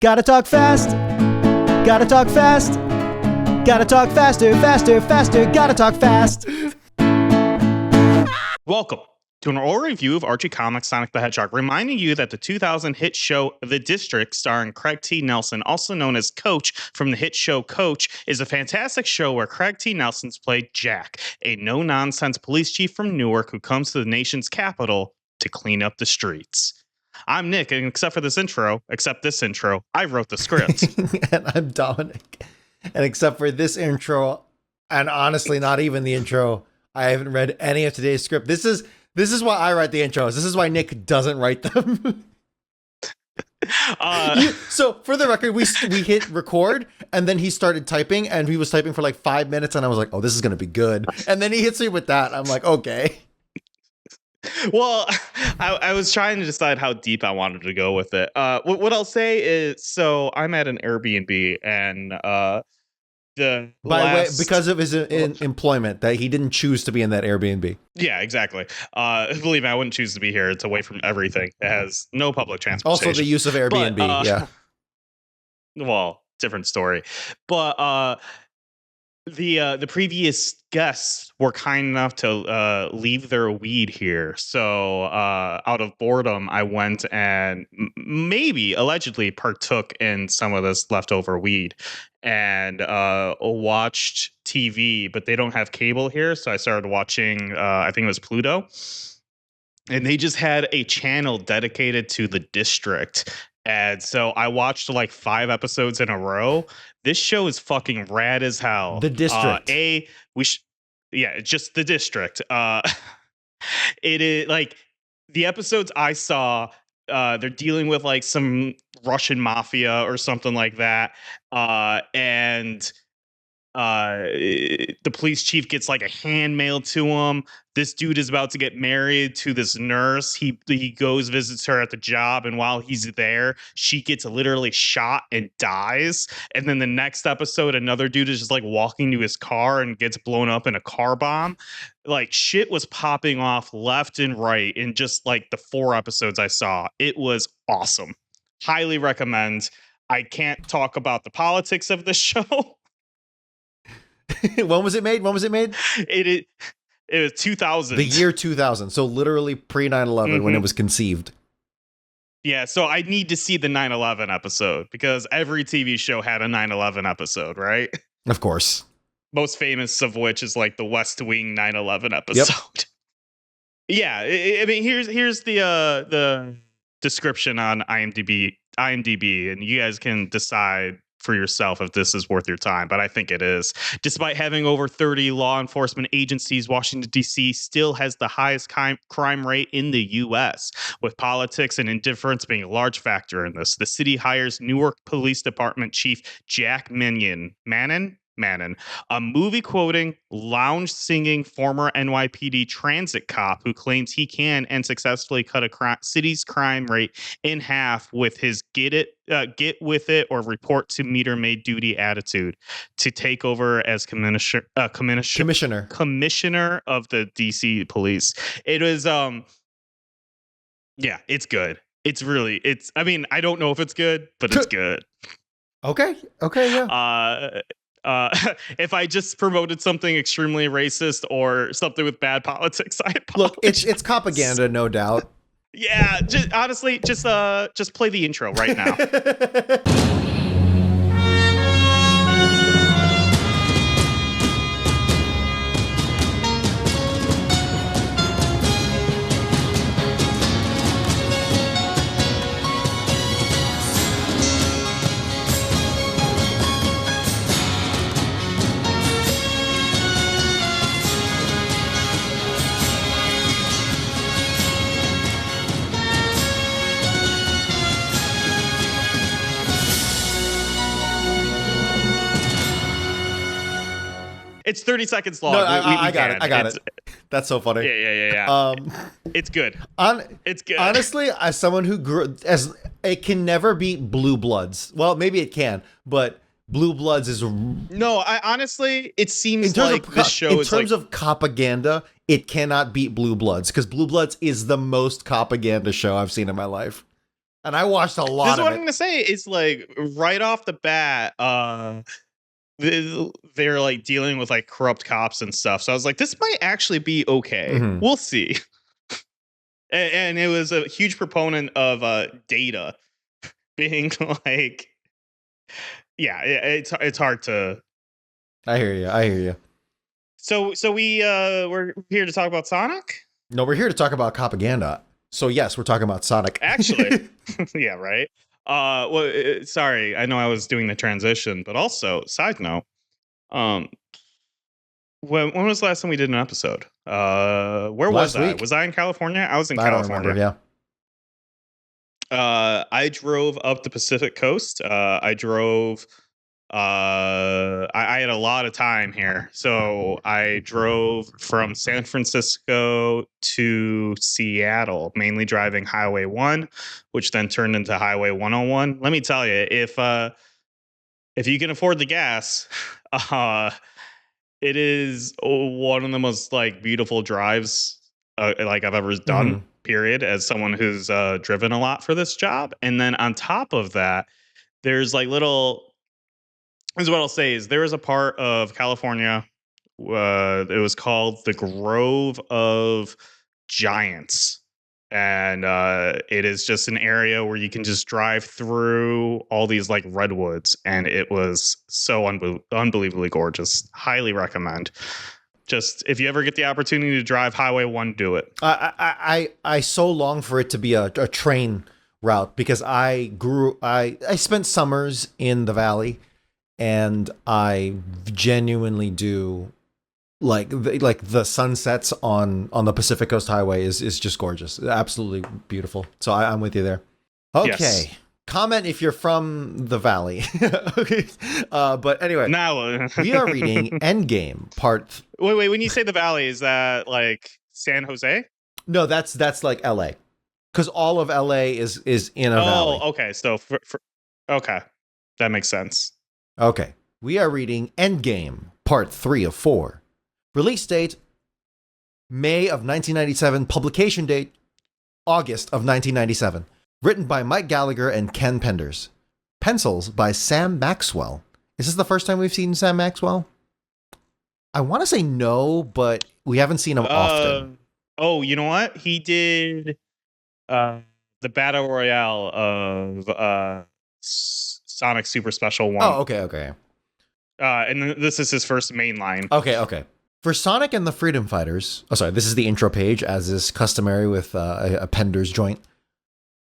Gotta talk fast. Gotta talk fast. Gotta talk faster, faster, faster. Gotta talk fast. Welcome to an oral review of Archie Comics' Sonic the Hedgehog, reminding you that the 2000 hit show The District, starring Craig T. Nelson, also known as Coach from the hit show Coach, is a fantastic show where Craig T. Nelson's played Jack, a no-nonsense police chief from Newark who comes to the nation's capital to clean up the streets. I'm Nick, and except this intro, I wrote the script. And I'm Dominic. And except for this intro, and honestly, not even the intro, I haven't read any of today's script. This is why I write the intros. This is why Nick doesn't write them. So for the record, we hit record, and then he started typing, and he was typing for like 5 minutes, and I was like, oh, this is going to be good. And then he hits me with that. I'm like, okay. Well, I was trying to decide how deep I wanted to go with it. What I'll say is, so I'm at an Airbnb, and because of his employment, that he didn't choose to be in that Airbnb. Yeah, exactly. Believe me, I wouldn't choose to be here. It's away from everything. It has no public transportation. Also, the use of Airbnb. But, yeah. Well, different story. But the previous guests were kind enough to leave their weed here. So out of boredom, I went and maybe allegedly partook in some of this leftover weed and watched TV, but they don't have cable here. So I started watching, I think it was Pluto. And they just had a channel dedicated to The District. And so I watched like 5 episodes in a row. This show is fucking rad as hell. The District. It's just The District. It is like the episodes I saw. They're dealing with like some Russian mafia or something like that, and the police chief gets like a hand mailed to him. This dude is about to get married to this nurse. He goes, visits her at the job, and while he's there, she gets literally shot and dies. And then the next episode, another dude is just like walking to his car and gets blown up in a car bomb. Like shit was popping off left and right in just like the 4 episodes I saw. It was awesome. Highly recommend. I can't talk about the politics of the show. When was it made? It was 2000. The year 2000. So literally pre 9/11 when it was conceived. Yeah, so I need to see the 9/11 episode because every TV show had a 9/11 episode, right? Of course. Most famous of which is like the West Wing 9/11 episode. Yep. Yeah, I mean here's the description on IMDb, and you guys can decide for yourself if this is worth your time, but I think it is. Despite having over 30 law enforcement agencies, Washington, D.C. still has the highest crime rate in the U.S., with politics and indifference being a large factor in this. The city hires Newark Police Department Chief Jack Mannon, a movie-quoting, lounge-singing former NYPD transit cop who claims he can and successfully cut a city's crime rate in half with his get with it or report to meter maid duty attitude to take over as commissioner of the DC police. It was it's good. I mean, I don't know if it's good, but it's good. Okay, yeah. If I just promoted something extremely racist or something with bad politics, I apologize. Look, it's propaganda, no doubt. Yeah, honestly, just play the intro right now. It's 30 seconds long. No, I got it. That's so funny. Yeah. It's good. It's good. Honestly, as someone who it can never beat Blue Bloods. Well, maybe it can, but Blue Bloods is no. Honestly, it seems like the show in terms of propaganda, it cannot beat Blue Bloods because Blue Bloods is the most propaganda show I've seen in my life. And I watched a This lot is of what I'm it. gonna say. Is like right off the bat, they're like dealing with like corrupt cops and stuff. So I was like, this might actually be okay. Mhm. We'll see. And it was a huge proponent of data being like, yeah, it's hard to. I hear you. I hear you. So we're here to talk about Sonic. No, we're here to talk about propaganda. So yes, we're talking about Sonic. Actually, yeah, right. Sorry, I know I was doing the transition, but also side note, um, when was the last time we did an episode? Where was Last I? week. Was I in California? I was in I don't remember. California. Yeah. I drove up the Pacific Coast. I drove. I had a lot of time here, so I drove from San Francisco to Seattle, mainly driving Highway 1, which then turned into Highway 101. Let me tell you, if you can afford the gas, uh, it is one of the most like beautiful drives like I've ever done. Mhm. Period. As someone who's driven a lot for this job, and then on top of that, there's like little. This is what I'll say is there is a part of California. It was called the Grove of Giants, and it is just an area where you can just drive through all these like redwoods, and it was so unbelievably gorgeous. Highly recommend. Just if you ever get the opportunity to drive Highway 1, do it. I so long for it to be a train route because I spent summers in the valley, and I genuinely do like the sunsets on the Pacific Coast Highway is just gorgeous, absolutely beautiful. So I'm with you there. Okay. Yes. Comment if you're from the valley. Okay. But anyway, Now, we are reading Endgame part. Wait. When you say the valley, is that like San Jose? No, that's like LA, because all of LA is in a valley. Okay. So, okay, that makes sense. Okay, we are reading Endgame part 3 of 4. Release date May of 1997. Publication date August of 1997. Written by Mike Gallagher and Ken Penders. Pencils by Sam Maxwell. Is this the first time we've seen Sam Maxwell? I want to say no, but we haven't seen him often. Oh, you know what? He did the Battle Royale of Sonic Super Special 1. Oh, okay. And this is his first main line. Okay. For Sonic and the Freedom Fighters, this is the intro page, as is customary with a Penders joint.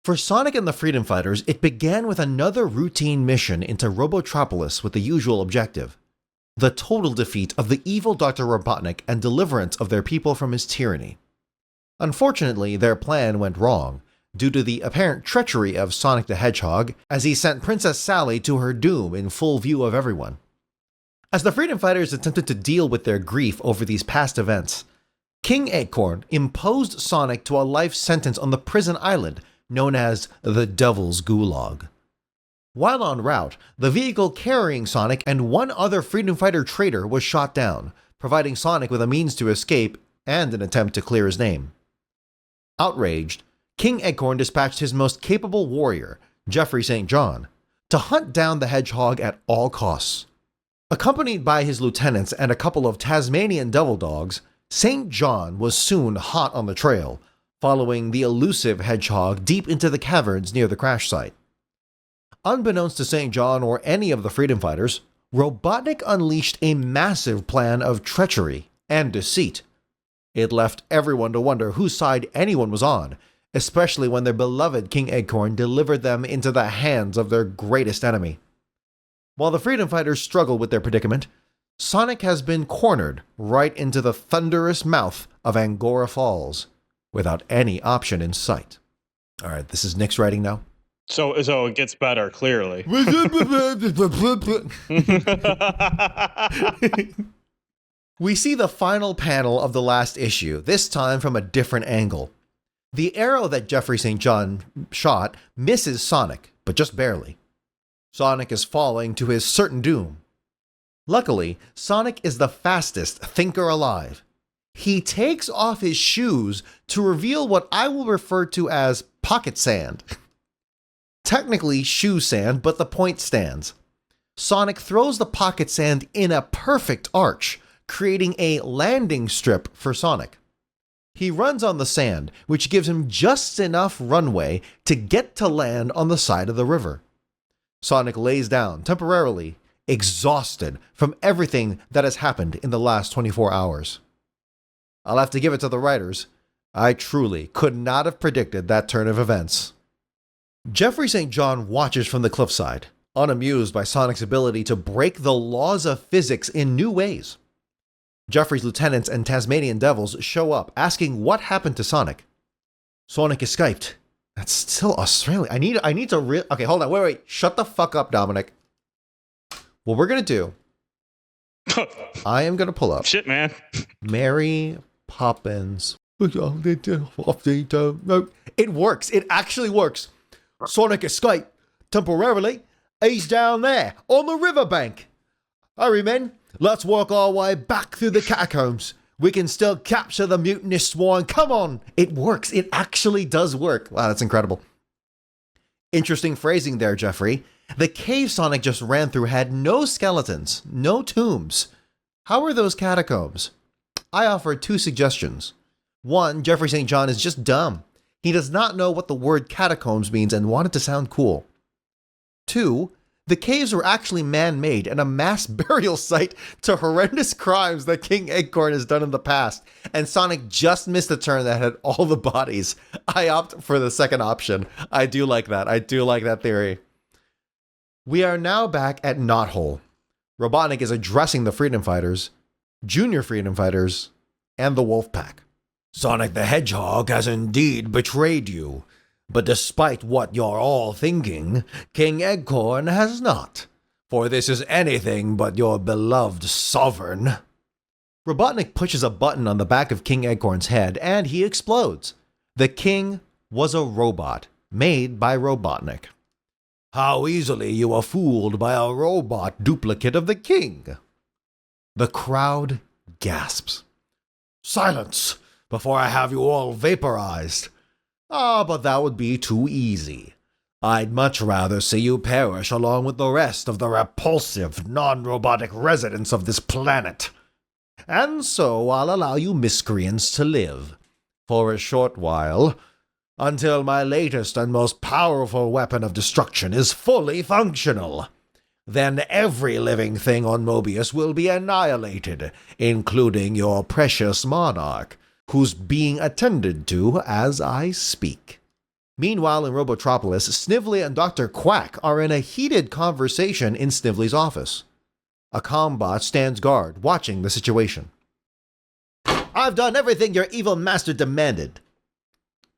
For Sonic and the Freedom Fighters, it began with another routine mission into Robotropolis with the usual objective: the total defeat of the evil Dr. Robotnik and deliverance of their people from his tyranny. Unfortunately, their plan went wrong, due to the apparent treachery of Sonic the Hedgehog, as he sent Princess Sally to her doom in full view of everyone. As the Freedom Fighters attempted to deal with their grief over these past events, King Acorn imposed Sonic to a life sentence on the prison island known as the Devil's Gulag. While en route, the vehicle carrying Sonic and one other Freedom Fighter traitor was shot down, providing Sonic with a means to escape and an attempt to clear his name. Outraged, King Acorn dispatched his most capable warrior, Jeffrey St. John, to hunt down the Hedgehog at all costs. Accompanied by his lieutenants and a couple of Tasmanian devil dogs, St. John was soon hot on the trail, following the elusive Hedgehog deep into the caverns near the crash site. Unbeknownst to St. John or any of the Freedom Fighters, Robotnik unleashed a massive plan of treachery and deceit. It left everyone to wonder whose side anyone was on, especially when their beloved King Acorn delivered them into the hands of their greatest enemy. While the Freedom Fighters struggle with their predicament, Sonic has been cornered right into the thunderous mouth of Angora Falls, without any option in sight. All right, this is Nick's writing now. So it gets better, clearly. We see the final panel of the last issue, this time from a different angle. The arrow that Jeffrey St. John shot misses Sonic, but just barely. Sonic is falling to his certain doom. Luckily, Sonic is the fastest thinker alive. He takes off his shoes to reveal what I will refer to as pocket sand. Technically shoe sand, but the point stands. Sonic throws the pocket sand in a perfect arch, creating a landing strip for Sonic. He runs on the sand, which gives him just enough runway to get to land on the side of the river. Sonic lays down, temporarily, exhausted from everything that has happened in the last 24 hours. I'll have to give it to the writers. I truly could not have predicted that turn of events. Jeffrey St. John watches from the cliffside, unamused by Sonic's ability to break the laws of physics in new ways. Jeffrey's lieutenants and Tasmanian devils show up, asking what happened to Sonic. Sonic escaped. That's still Australia. I need to okay, hold on. Wait. Shut the fuck up, Dominic. What we're going to do, I am going to pull up. Shit, man. Mary Poppins. It works. It actually works. Sonic escaped. Temporarily, he's down there, on the riverbank. Hurry, men. Let's work our way back through the catacombs. We can still capture the mutinous swine. Come on. It works. It actually does work. Wow, that's incredible. Interesting phrasing there, Jeffrey. The cave Sonic just ran through had no skeletons, no tombs. How are those catacombs? I offered 2 suggestions. 1, Jeffrey St. John is just dumb. He does not know what the word catacombs means and wanted to sound cool. 2, the caves were actually man-made and a mass burial site to horrendous crimes that King Eggcorn has done in the past, and Sonic just missed a turn that had all the bodies. I opt for the second option. I do like that. I do like that theory. We are now back at Knothole. Robotnik is addressing the Freedom Fighters, Junior Freedom Fighters, and the Wolfpack. Sonic the Hedgehog has indeed betrayed you. But despite what you're all thinking, King Eggcorn has not. For this is anything but your beloved sovereign. Robotnik pushes a button on the back of King Eggcorn's head, and he explodes. The king was a robot, made by Robotnik. How easily you are fooled by a robot duplicate of the king. The crowd gasps. Silence, before I have you all vaporized. But that would be too easy. I'd much rather see you perish along with the rest of the repulsive, non-robotic residents of this planet. And so I'll allow you miscreants to live, for a short while, until my latest and most powerful weapon of destruction is fully functional. Then every living thing on Mobius will be annihilated, including your precious monarch, who's being attended to as I speak. Meanwhile, in Robotropolis, Snively and Dr. Quack are in a heated conversation in Snively's office. A combot stands guard, watching the situation. I've done everything your evil master demanded.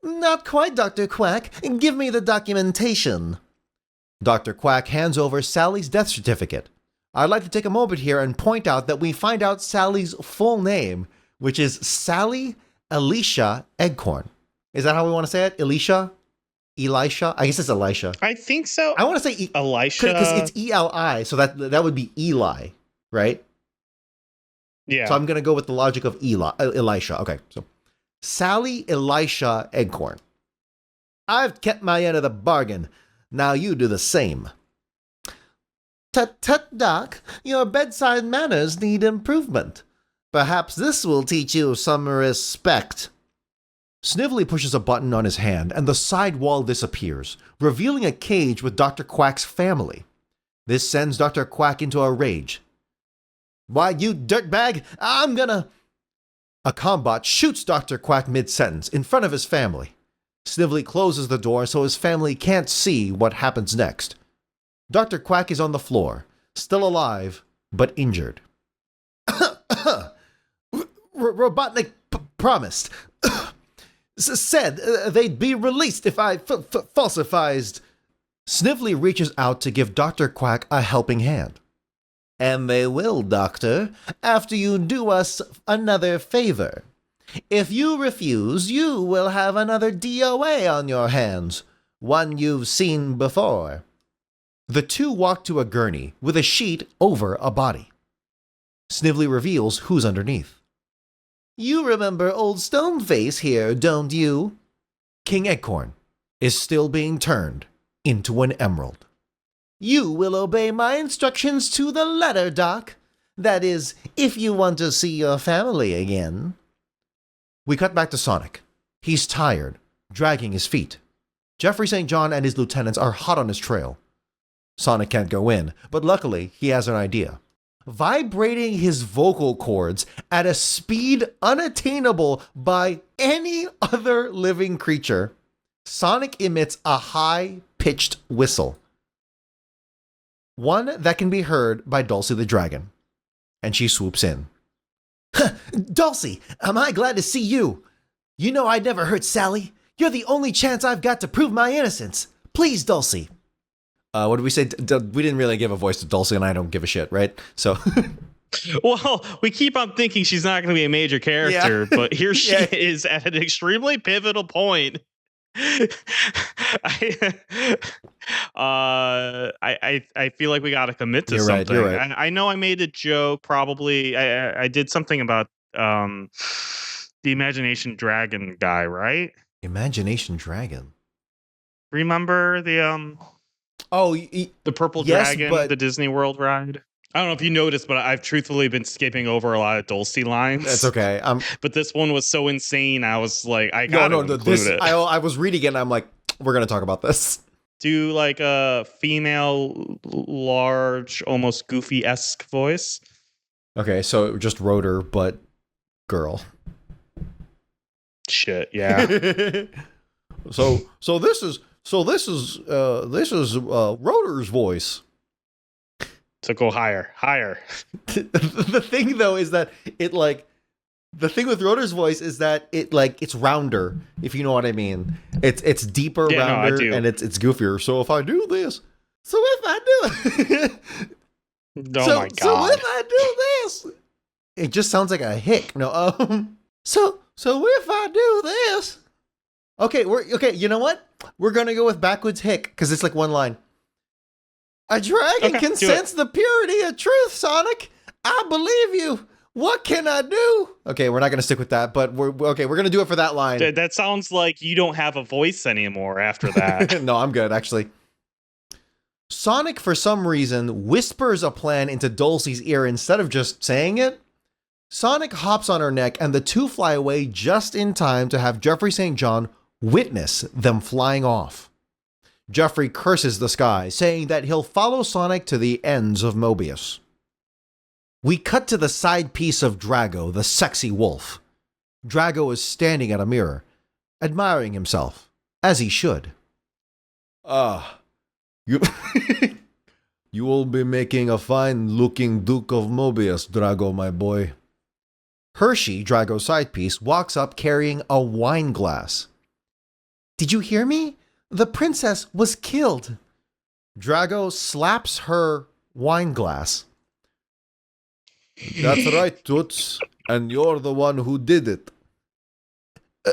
Not quite, Dr. Quack. Give me the documentation. Dr. Quack hands over Sally's death certificate. I'd like to take a moment here and point out that we find out Sally's full name, which is Sally Elisha Eggcorn. Is that how we want to say it? Elisha? I guess it's Elisha. I think so. I want to say Elisha. Because it's Eli, so that would be Eli, right? Yeah. So I'm going to go with the logic of Elisha. Okay, so Sally Elisha Eggcorn. I've kept my end of the bargain. Now you do the same. Tut-tut, Doc. Your bedside manners need improvement. Perhaps this will teach you some respect. Snively pushes a button on his hand, and the side wall disappears, revealing a cage with Dr. Quack's family. This sends Dr. Quack into a rage. Why, you dirtbag, I'm gonna... A combot shoots Dr. Quack mid-sentence in front of his family. Snively closes the door so his family can't see what happens next. Dr. Quack is on the floor, still alive, but injured. Robotnik promised. Said they'd be released if I falsified. Snively reaches out to give Dr. Quack a helping hand. And they will, Doctor, after you do us another favor. If you refuse, you will have another DOA on your hands, one you've seen before. The two walk to a gurney with a sheet over a body. Snively reveals who's underneath. You remember old Stoneface here, don't you? King Eggcorn is still being turned into an emerald. You will obey my instructions to the letter, Doc. That is, if you want to see your family again. We cut back to Sonic. He's tired, dragging his feet. Jeffrey St. John and his lieutenants are hot on his trail. Sonic can't go in, but luckily he has an idea. Vibrating his vocal cords at a speed unattainable by any other living creature, Sonic emits a high-pitched whistle. One that can be heard by Dulcie the Dragon. And she swoops in. Dulcie, am I glad to see you? You know I'd never hurt Sally. You're the only chance I've got to prove my innocence. Please, Dulcie. What did we say? We didn't really give a voice to Dulcie, and I don't give a shit, right? So... Well, we keep on thinking she's not going to be a major character, but here she is at an extremely pivotal point. I feel like we got to commit to something. You're right. I know I made a joke. Probably I did something about the Imagination Dragon guy, right? Imagination Dragon. Remember the the Purple Dragon, the Disney World ride? I don't know if you noticed, but I've truthfully been skipping over a lot of Dulcie lines. That's okay. But this one was so insane. I was like, I gotta include it. I was reading it and I'm like, we're gonna talk about this. Do like a female, large, almost Goofy-esque voice. Okay, so just Rotor, but girl. Shit, yeah. so this is Rotor's voice. So go higher. The thing though is that the thing with Rotor's voice is that it's rounder, if you know what I mean. It's deeper, rounder, and it's goofier. So if I do this, so if I do it, my god. So if I do this, it just sounds like a hick. No, so if I do this, okay, you know what? We're gonna go with backwards hick because it's like one line. A dragon can sense the purity of truth, Sonic. I believe you. What can I do? Okay, we're not going to stick with that, but we're going to do it for that line. That sounds like you don't have a voice anymore after that. No, I'm good, actually. Sonic, for some reason, whispers a plan into Dulcie's ear instead of just saying it. Sonic hops on her neck, and the two fly away just in time to have Jeffrey St. John witness them flying off. Jeffrey curses the sky, saying that he'll follow Sonic to the ends of Mobius. We cut to the side piece of Drago, the sexy wolf. Drago is standing at a mirror, admiring himself, as he should. You you will be making a fine-looking Duke of Mobius, Drago, my boy. Hershey, Drago's side piece, walks up carrying a wine glass. Did you hear me? The princess was killed. Drago slaps her wine glass. That's right, Toots. And you're the one who did it.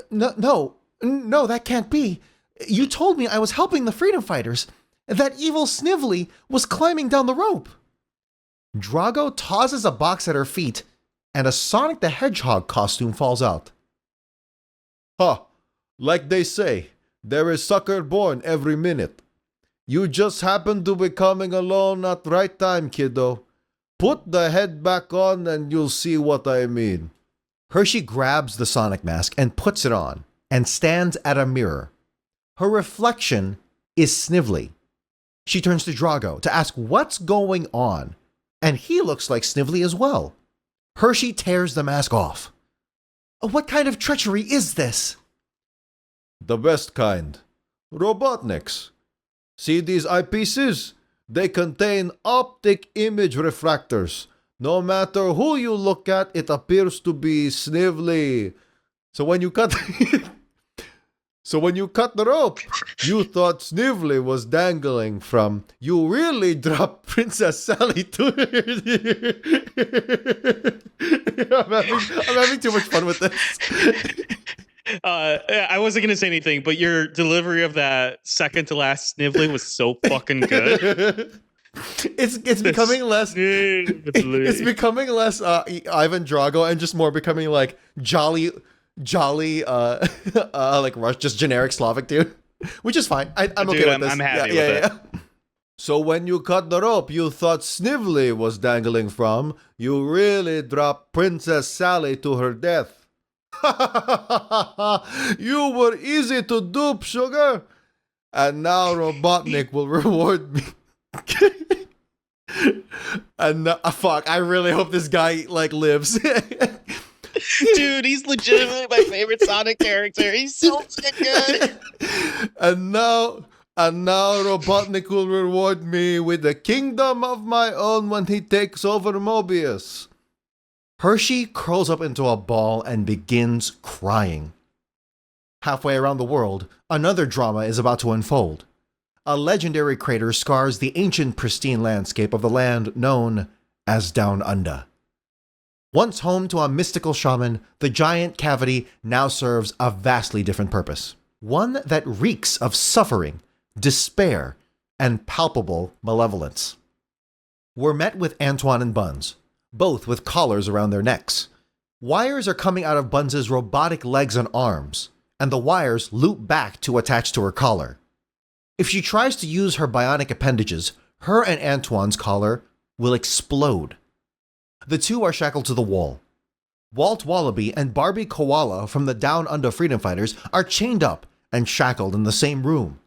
No, that can't be. You told me I was helping the freedom fighters. That evil Snively was climbing down the rope. Drago tosses a box at her feet, and a Sonic the Hedgehog costume falls out. Like they say, there is sucker born every minute. You just happen to be coming along at right time, kiddo. Put the head back on and you'll see what I mean. Hershey grabs the Sonic mask and puts it on, and stands at a mirror. Her reflection is Snively. She turns to Drago to ask what's going on, and he looks like Snively as well. Hershey tears the mask off. What kind of treachery is this? The best kind. Robotniks. See these eyepieces? They contain optic image refractors. No matter who you look at, it appears to be Snively. So when you cut the rope, you thought Snively was dangling from. You really dropped Princess Sally to I'm having too much fun with this. I wasn't gonna say anything, but your delivery of that second to last Snively was so fucking good. It's becoming less. It's becoming less Ivan Drago and just more becoming like jolly, like Rush, just generic Slavic dude. Which is fine. I'm Dude, okay with this. I'm happy with it. So when you cut the rope you thought Snively was dangling from, you really dropped Princess Sally to her death. You were easy to dupe, sugar. And now Robotnik will reward me. And fuck, I really hope this guy like lives. Dude, he's legitimately my favorite Sonic character. He's so good. And now Robotnik will reward me with a kingdom of my own when he takes over Mobius. Hershey curls up into a ball and begins crying. Halfway around the world, another drama is about to unfold. A legendary crater scars the ancient pristine landscape of the land known as Down Under. Once home to a mystical shaman, the giant cavity now serves a vastly different purpose. One that reeks of suffering, despair, and palpable malevolence. We're met with Antoine and Buns, both with collars around their necks. Wires are coming out of Buns' robotic legs and arms, and the wires loop back to attach to her collar. If she tries to use her bionic appendages, her and Antoine's collar will explode. The two are shackled to the wall. Walt Wallaby and Barbie Koala from the Down Under Freedom Fighters are chained up and shackled in the same room.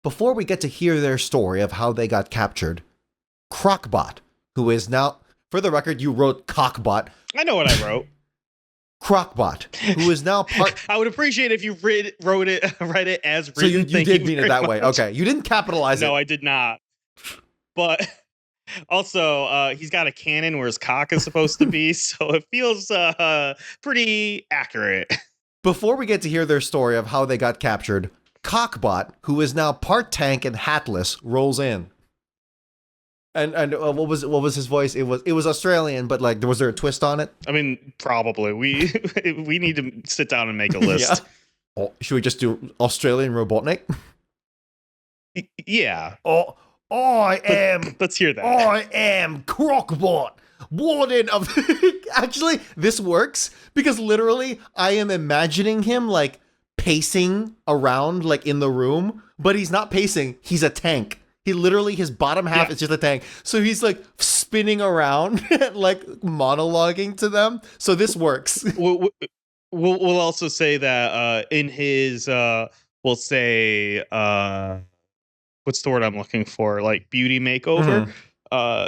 Before we get to hear their story of how they got captured, Crocbot, who is now, for the record, you wrote Cockbot. I know what I wrote. Crocbot, who is now part. I would appreciate if you read it as written. So you did mean it that way. Okay, you didn't capitalize it. No, I did not. But also, he's got a cannon where his cock is supposed to be, so it feels pretty accurate. Before we get to hear their story of how they got captured, Cockbot, who is now part tank and hatless, rolls in. And what was his voice? It was Australian, but like was there a twist on it? I mean, probably. We need to sit down and make a list. Yeah. Oh, should we just do Australian Robotnik? Yeah. Oh, let's hear that. I am Crocbot, warden of. Actually, this works because literally I am imagining him like pacing around like in the room, but he's not pacing. He's a tank. He literally, his bottom half is just a tank. So he's like spinning around, like monologuing to them. So this works. We'll also say that in his, we'll say, what's the word I'm looking for? Like beauty makeover.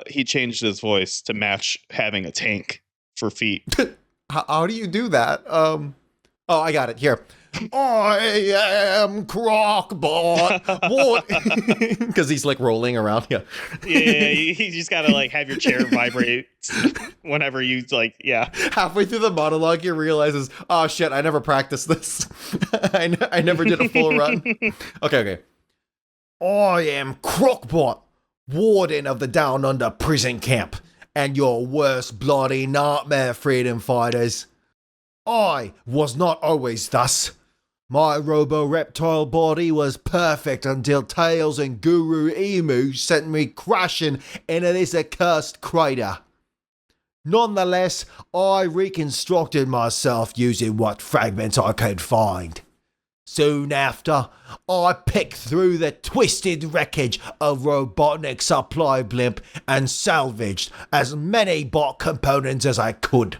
He changed his voice to match having a tank for feet. How do you do that? Oh, I got it here. I am Crocbot. What? Because he's like rolling around. Yeah. Yeah. You just gotta like have your chair vibrate whenever you like. Yeah. Halfway through the monologue, he realizes, oh shit, I never practiced this. I never did a full run. Okay. I am Crocbot, warden of the Down Under prison camp, and your worst bloody nightmare, freedom fighters. I was not always thus. My robo-reptile body was perfect until Tails and Guru Emu sent me crashing into this accursed crater. Nonetheless, I reconstructed myself using what fragments I could find. Soon after, I picked through the twisted wreckage of Robotnik's supply blimp and salvaged as many bot components as I could.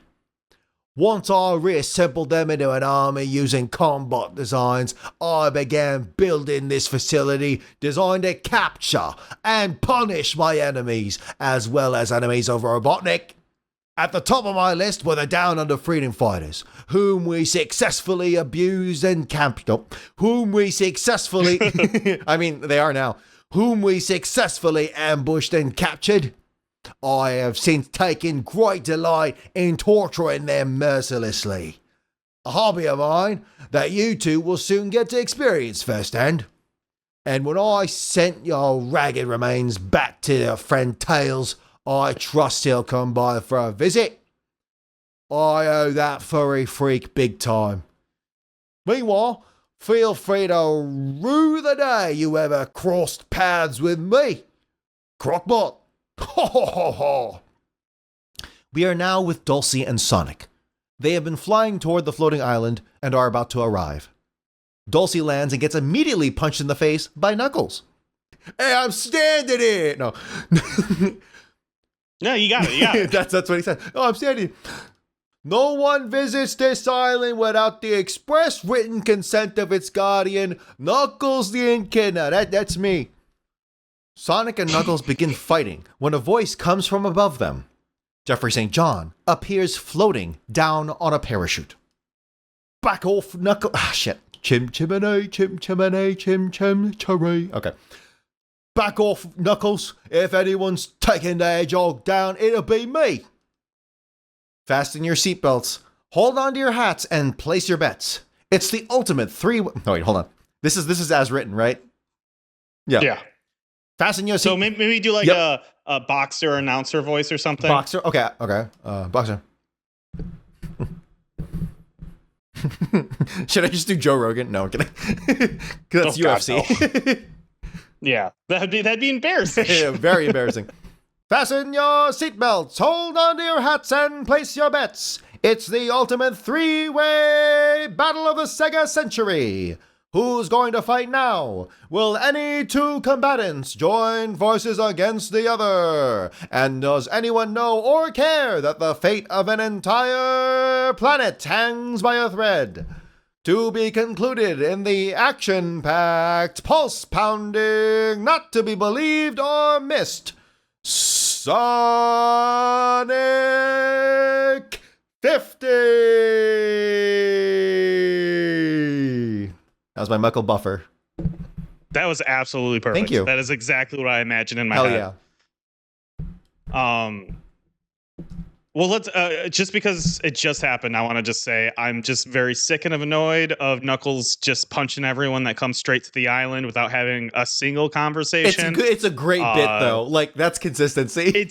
Once I reassembled them into an army using combat designs, I began building this facility designed to capture and punish my enemies, as well as enemies of Robotnik. At the top of my list were the Down Under Freedom Fighters, whom we successfully abused and whom we successfully, I mean, they are now, whom we successfully ambushed and captured. I have since taken great delight in torturing them mercilessly. A hobby of mine that you two will soon get to experience firsthand. And when I sent your ragged remains back to your friend Tails, I trust he'll come by for a visit. I owe that furry freak big time. Meanwhile, feel free to rue the day you ever crossed paths with me, Crocbot. Ho ho ho ho! We are now with Dulcie and Sonic. They have been flying toward the floating island and are about to arrive. Dulcie lands and gets immediately punched in the face by Knuckles. Hey, I'm standing here. No. No, you got it. You got it. That's what he said. Oh, I'm standing. No one visits this island without the express written consent of its guardian, Knuckles the Echidna. That's me. Sonic and Knuckles begin fighting when a voice comes from above them. Jeffrey St. John appears floating down on a parachute. Back off, Knuckles. Ah, shit. Chim chimney, chim chimney, chim chim chimney. Okay. Back off, Knuckles. If anyone's taking the Hedgehog down, it'll be me. Fasten your seatbelts, hold on to your hats, and place your bets. It's the ultimate no, wait, hold on. This is as written, right? Yeah. Yeah. Fasten your seat. So maybe do like a boxer announcer voice or something. Boxer? Okay. Boxer. Should I just do Joe Rogan? No, I'm kidding. That's UFC. God, no. Yeah, that'd be embarrassing. Yeah, very embarrassing. Fasten your seatbelts, hold on to your hats, and place your bets. It's the ultimate three-way battle of the Sega century. Who's going to fight now? Will any two combatants join forces against the other? And does anyone know or care that the fate of an entire planet hangs by a thread? To be concluded in the action-packed, pulse-pounding, not to be believed or missed, Sonic 50! That was my Michael Buffer. That was absolutely perfect. Thank you. That is exactly what I imagined in my Hell head. Yeah. Well, let's just because it just happened, I want to just say I'm just very sick and annoyed of Knuckles just punching everyone that comes straight to the island without having a single conversation. It's a great bit though. Like that's consistency.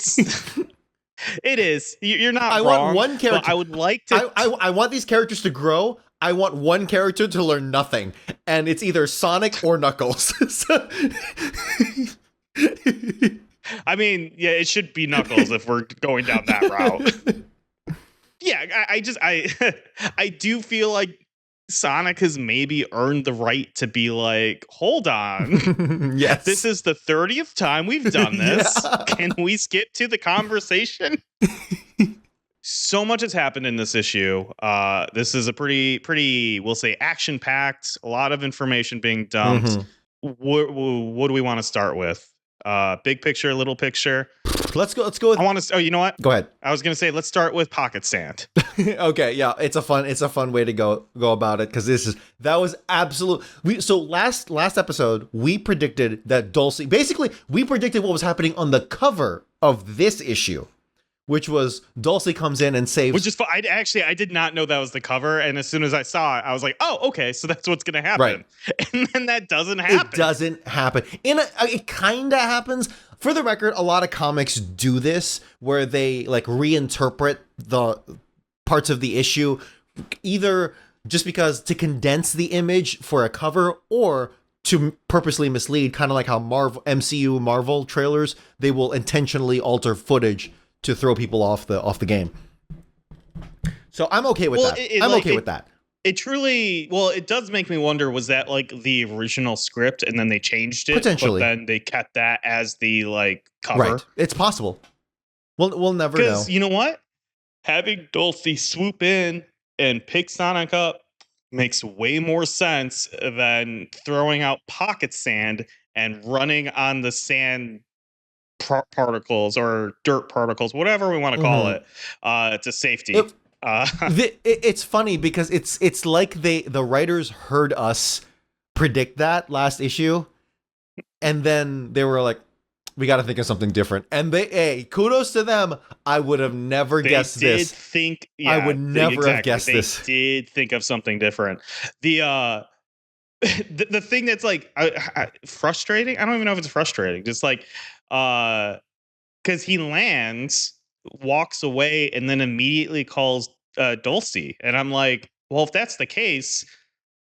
It is. You're not I wrong. want one character. I would like to. I want these characters to grow. I want one character to learn nothing, and it's either Sonic or Knuckles. I mean, yeah, it should be Knuckles if we're going down that route. Yeah, I do feel like Sonic has maybe earned the right to be like, hold on. Yes. This is the 30th time we've done this. Yeah. Can we skip to the conversation? So much has happened in this issue. This is a pretty, we'll say, action-packed, a lot of information being dumped. Mm-hmm. What do we want to start with? Big picture, little picture. Let's go with. Oh, you know what? Go ahead. I was gonna say let's start with pocket sand. Okay, yeah, it's a fun way to go about it because that was absolute. So last episode we predicted that Dulcie. Basically, we predicted what was happening on the cover of this issue, which was Dulcie comes in and saves. Which is fun. I did not know that was the cover, and as soon as I saw it, I was like, oh, okay, so that's what's gonna happen. Right. And then that doesn't happen. It doesn't happen. It kind of happens. For the record, a lot of comics do this where they like reinterpret the parts of the issue, either just because to condense the image for a cover or to purposely mislead, kind of like how MCU Marvel trailers, they will intentionally alter footage to throw people off the game. So I'm okay with that. I'm okay with that. It truly, it does make me wonder, was that like the original script and then they changed it? Potentially. But then they kept that as the like cover. Right. It's possible. We'll never know. Because you know what? Having Dulcie swoop in and pick Sonic up makes way more sense than throwing out pocket sand and running on the sand particles or dirt particles, whatever we want to call it, to safety. It's funny because it's like the writers heard us predict that last issue, and then they were like, we got to think of something different. And kudos to them. I would have never guessed this. I would never have guessed this. They did think of something different. The thing that's like frustrating. I don't even know if it's frustrating. Just like because he lands, walks away, and then immediately calls Dulcie. And I'm like, well, if that's the case,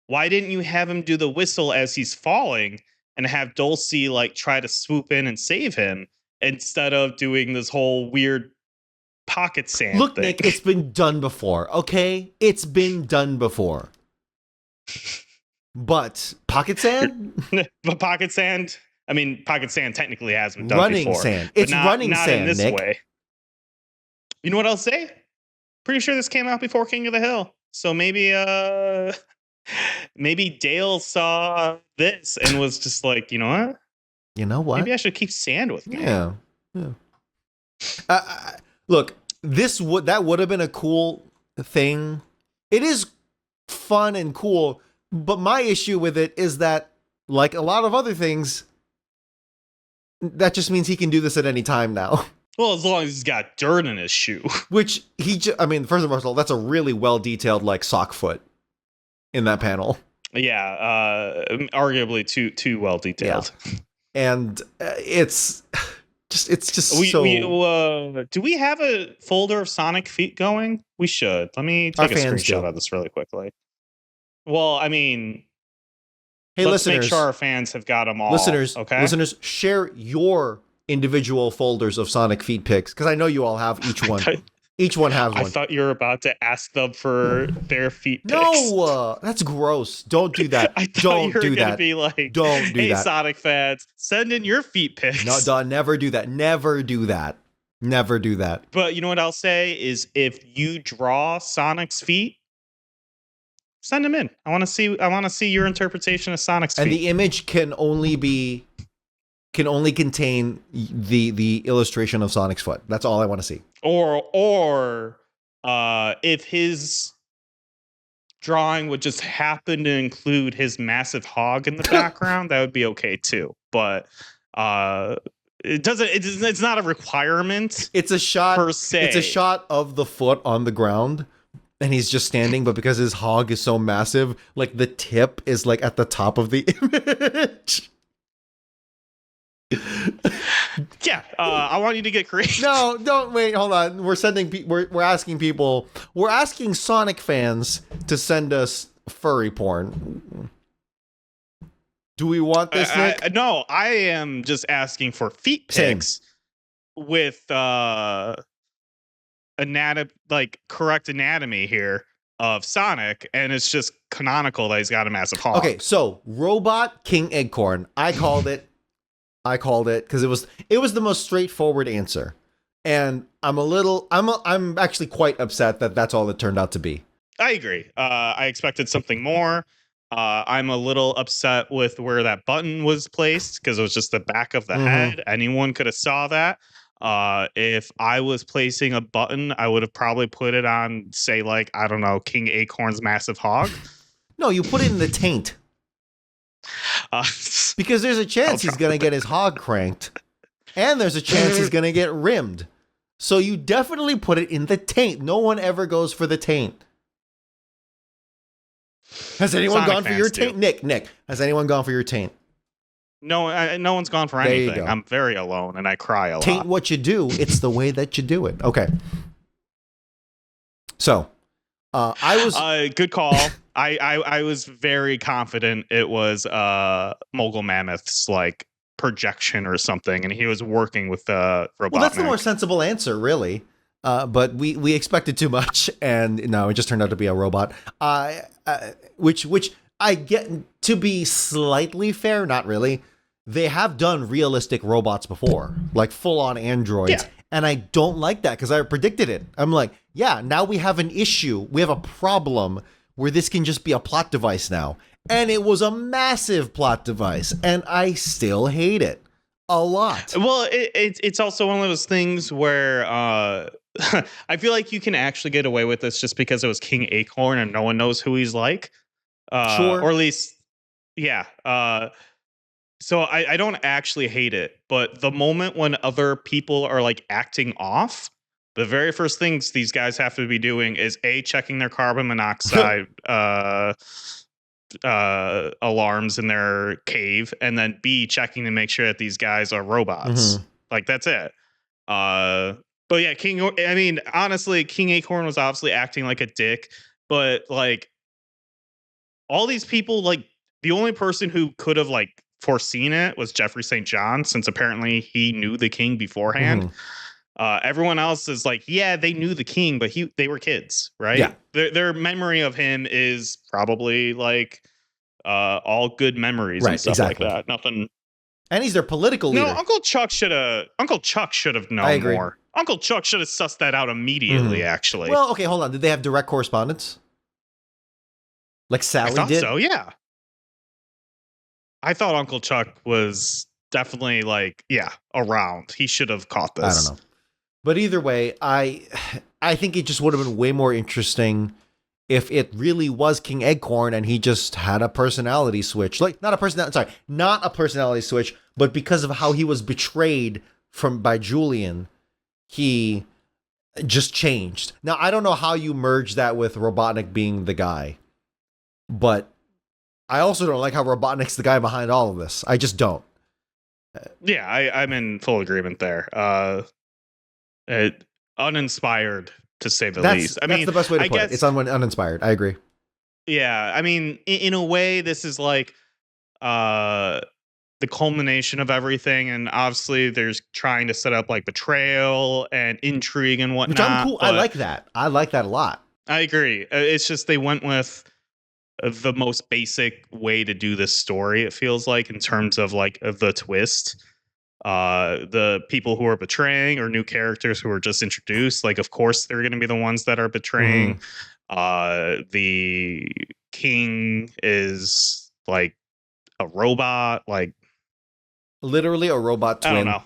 why didn't you have him do the whistle as he's falling and have Dulcie like try to swoop in and save him instead of doing this whole weird pocket sand Look, thing? Nick, it's been done before, okay? It's been done before. But pocket sand? But pocket sand, I mean, pocket sand technically has been done Running before. sand. But It's not, running not in sand, this Nick. way. You know what I'll say? Pretty sure this came out before King of the Hill. So maybe maybe Dale saw this and was just like, you know what? You know what? Maybe I should keep sand with me. Yeah. Look, that would have been a cool thing. It is fun and cool, but my issue with it is that, like a lot of other things, that just means he can do this at any time now. Well, as long as he's got dirt in his shoe. Which I mean, first of all, that's a really well detailed like sock foot in that panel. Yeah, arguably too well detailed. Yeah. And it's just do we have a folder of Sonic feet going? We should. Let me take a screenshot of this really quickly. Well, I mean, hey, let's listeners, make sure our fans have got them all. Listeners, share your individual folders of Sonic feet pics, because I know you all have each one. Each one has one. I thought you were about to ask them for their feet pics. No, that's gross. Don't do that. I thought Don't you were do gonna that. be like, don't do hey, that. Sonic fans, send in your feet pics. No, never do that. Never do that. Never do that. But you know what I'll say is, if you draw Sonic's feet, send them in. I want to see your interpretation of Sonic's feet. And the image can only contain the illustration of Sonic's foot. That's all I want to see. Or if his drawing would just happen to include his massive hog in the background, that would be okay too. But it's not a requirement. It's a shot per se. It's a shot of the foot on the ground, and he's just standing, but because his hog is so massive, like the tip is like at the top of the image. Yeah, I want you to get creative. No, don't wait. Hold on. We're asking people. We're asking Sonic fans to send us furry porn. Do we want this, Nick? No, I am just asking for feet pics with correct anatomy here of Sonic, and it's just canonical that he's got a massive hog. Okay, so Robot King Acorn. I called it because it was the most straightforward answer, and I'm actually quite upset that that's all it turned out to be. I agree. I expected something more. I'm a little upset with where that button was placed, because it was just the back of the head. Anyone could have saw that. If I was placing a button, I would have probably put it on, say, like, I don't know, King Acorn's massive hog. No, you put it in the taint. Because there's a chance he's going to get his hog cranked, and there's a chance he's going to get rimmed. So you definitely put it in the taint. No one ever goes for the taint. Has anyone gone for your taint? Nick, has anyone gone for your taint? No, no one's gone for anything. I'm very alone, and I cry a lot. Taint what you do. It's the way that you do it. Okay. So, I was good call. I was very confident it was Mogul Mammoth's like projection or something, and he was working with the robot. Well, that's the more sensible answer, really. But we expected too much, and no, it just turned out to be a robot. Which I get to be slightly fair, not really. They have done realistic robots before, like full-on androids. Yeah. And I don't like that, because I predicted it. I'm like, yeah, now we have an issue. We have a problem where this can just be a plot device now. And it was a massive plot device, and I still hate it a lot. Well, it's also one of those things where I feel like you can actually get away with this just because it was King Acorn and no one knows who he's like. Sure. Or at least, yeah. So I don't actually hate it, but the moment when other people are like acting off, the very first things these guys have to be doing is A, checking their carbon monoxide alarms in their cave, and then B, checking to make sure that these guys are robots. Like, that's it. But yeah, honestly, King Acorn was obviously acting like a dick, but like all these people, like the only person who could have like foreseen it was Jeffrey St. John, since apparently he knew the king beforehand. Everyone else is like, yeah, they knew the king, but they were kids, right? Yeah. Their memory of him is probably like all good memories and Right, stuff exactly. like that. Nothing. And he's their political leader. No, Uncle Chuck should have I known agree. more. Uncle Chuck should have sussed that out immediately. Actually, Well, okay, hold on. Did they have direct correspondence? Like I Sally thought did? so. Yeah, I thought Uncle Chuck was definitely around. He should have caught this. I don't know. But either way, I think it just would have been way more interesting if it really was King Eggcorn and he just had a personality switch. Like not a personality switch, but because of how he was betrayed by Julian, he just changed. Now, I don't know how you merge that with Robotnik being the guy, but I also don't like how Robotnik's the guy behind all of this. I just don't. Yeah, I'm in full agreement there. Uninspired to say the least. That's the best way to put it. It's uninspired. I agree. Yeah, I mean, in a way, this is like the culmination of everything, and obviously, there's trying to set up like betrayal and intrigue and whatnot. Which I'm cool. I like that. I like that a lot. I agree. It's just they went with the most basic way to do this story. It feels like in terms of like the twist. The people who are betraying or new characters who are just introduced, like of course they're going to be the ones that are betraying. The king is like a robot, like literally a robot twin. I don't know.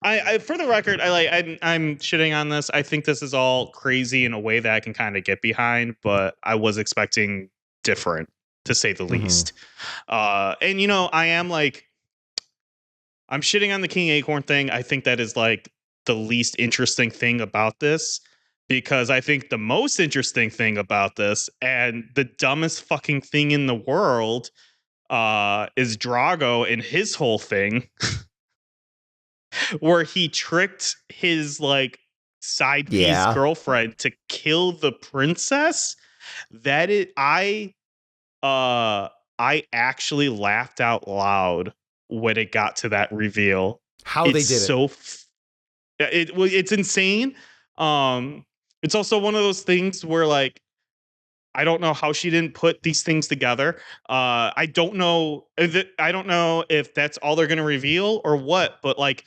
I for the record, I'm shitting on this. I think this is all crazy in a way that I can kind of get behind, but I was expecting different, to say the least. And you know, I'm shitting on the King Acorn thing. I think that is like the least interesting thing about this, because I think the most interesting thing about this and the dumbest fucking thing in the world is Drago and his whole thing where he tricked his like side piece girlfriend to kill the princess. I actually laughed out loud when it got to that reveal. How they did it. It's insane. It's also one of those things where like I don't know how she didn't put these things together. I don't know if that's all they're going to reveal or what, but like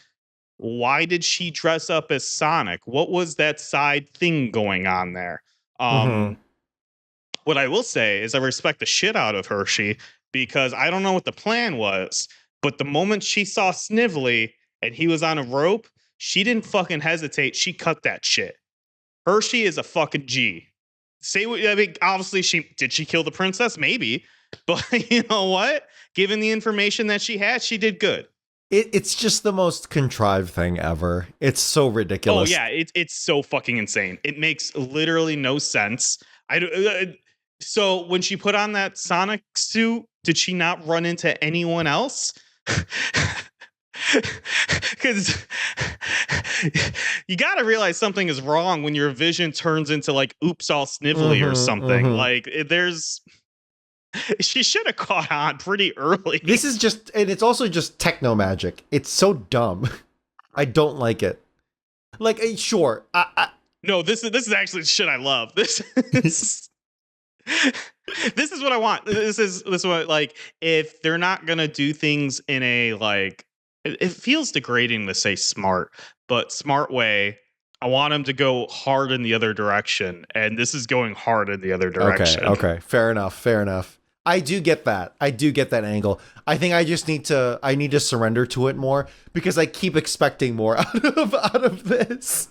why did she dress up as Sonic? What was that side thing going on there? What I will say is I respect the shit out of Hershey, because I don't know what the plan was, but the moment she saw Snively and he was on a rope, she didn't fucking hesitate. She cut that shit. Hershey is a fucking G. I mean, obviously did she kill the princess? Maybe. But you know what? Given the information that she had, she did good. It's just the most contrived thing ever. It's so ridiculous. Oh yeah, it's so fucking insane. It makes literally no sense. So when she put on that Sonic suit, did she not run into anyone else? Because you got to realize something is wrong when your vision turns into like oops all Snively or something. Like she should have caught on pretty early. This is just, and it's also just techno magic. It's so dumb. I don't like it. Like, sure. No, this is actually shit I love. This is what I want. This is what, like, if they're not gonna do things in a like, it feels degrading to say smart, but smart way. I want them to go hard in the other direction, and this is going hard in the other direction. Okay. Fair enough. I do get that. I do get that angle. I think I just need to surrender to it more, because I keep expecting more out of this.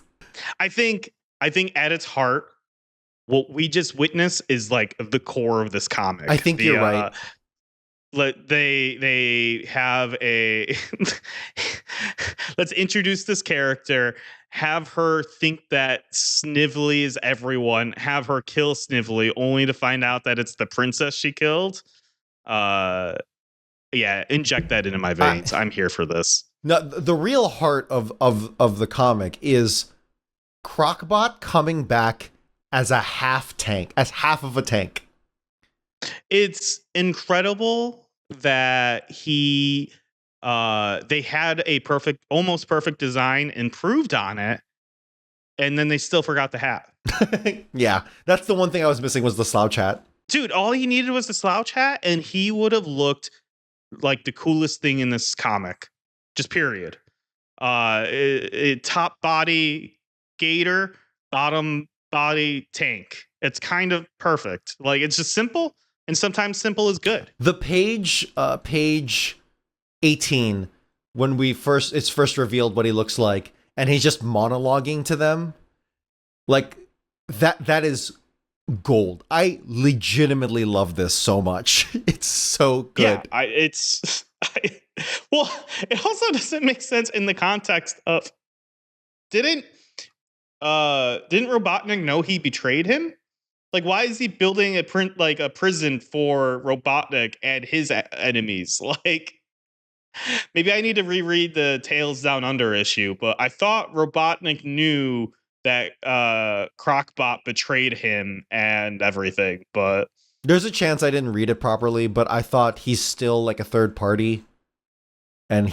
I think at its heart, what we just witnessed is like the core of this comic. I think you're right. They have a let's introduce this character, have her think that Snively is everyone, have her kill Snively only to find out that it's the princess she killed. Yeah, inject that into my veins. I'm here for this. No, the real heart of the comic is Crocbot coming back as half of a tank. It's incredible that they had a almost perfect design, improved on it, and then they still forgot the hat. Yeah, that's the one thing I was missing, was the slouch hat. Dude, all he needed was the slouch hat, and he would have looked like the coolest thing in this comic. Just period. Top body gator, bottom body tank. It's kind of perfect. Like, it's just simple, and sometimes simple is good. The page 18, when it's first revealed what he looks like, and he's just monologuing to them, like that is gold. I legitimately love this so much. It's so good. Yeah, well, it also doesn't make sense in the context of didn't Robotnik know he betrayed him? Like, why is he building a prison for Robotnik and his enemies? Like, maybe I need to reread the Tales Down Under issue, but I thought Robotnik knew that Crocbot betrayed him and everything, but there's a chance I didn't read it properly, but I thought he's still like a third party, and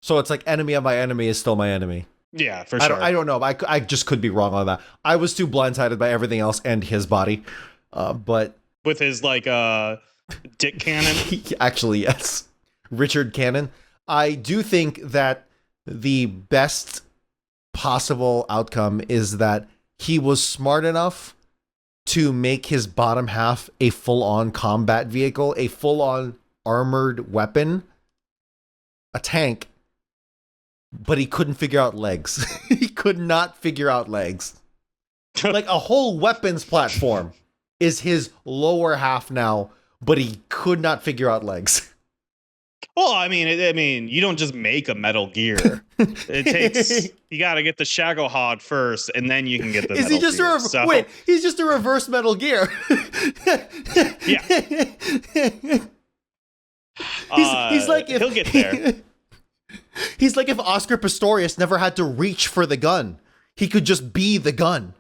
so it's like enemy of my enemy is still my enemy. Yeah, for sure. I don't know. I just could be wrong on that. I was too blindsided by everything else and his body, but with his dick cannon. Actually, yes, Richard Cannon. I do think that the best possible outcome is that he was smart enough to make his bottom half a full-on combat vehicle, a full-on armored weapon, a tank, but he couldn't figure out legs. He could not figure out legs. Like, a whole weapons platform is his lower half now, but he could not figure out legs. Well, I mean, you don't just make a Metal Gear. It takes you got to get the Shagohod first, and then you can get the. Is he just Gear, wait? He's just a reverse Metal Gear. Yeah. He's like he'll get there. He's like if Oscar Pistorius never had to reach for the gun. He could just be the gun.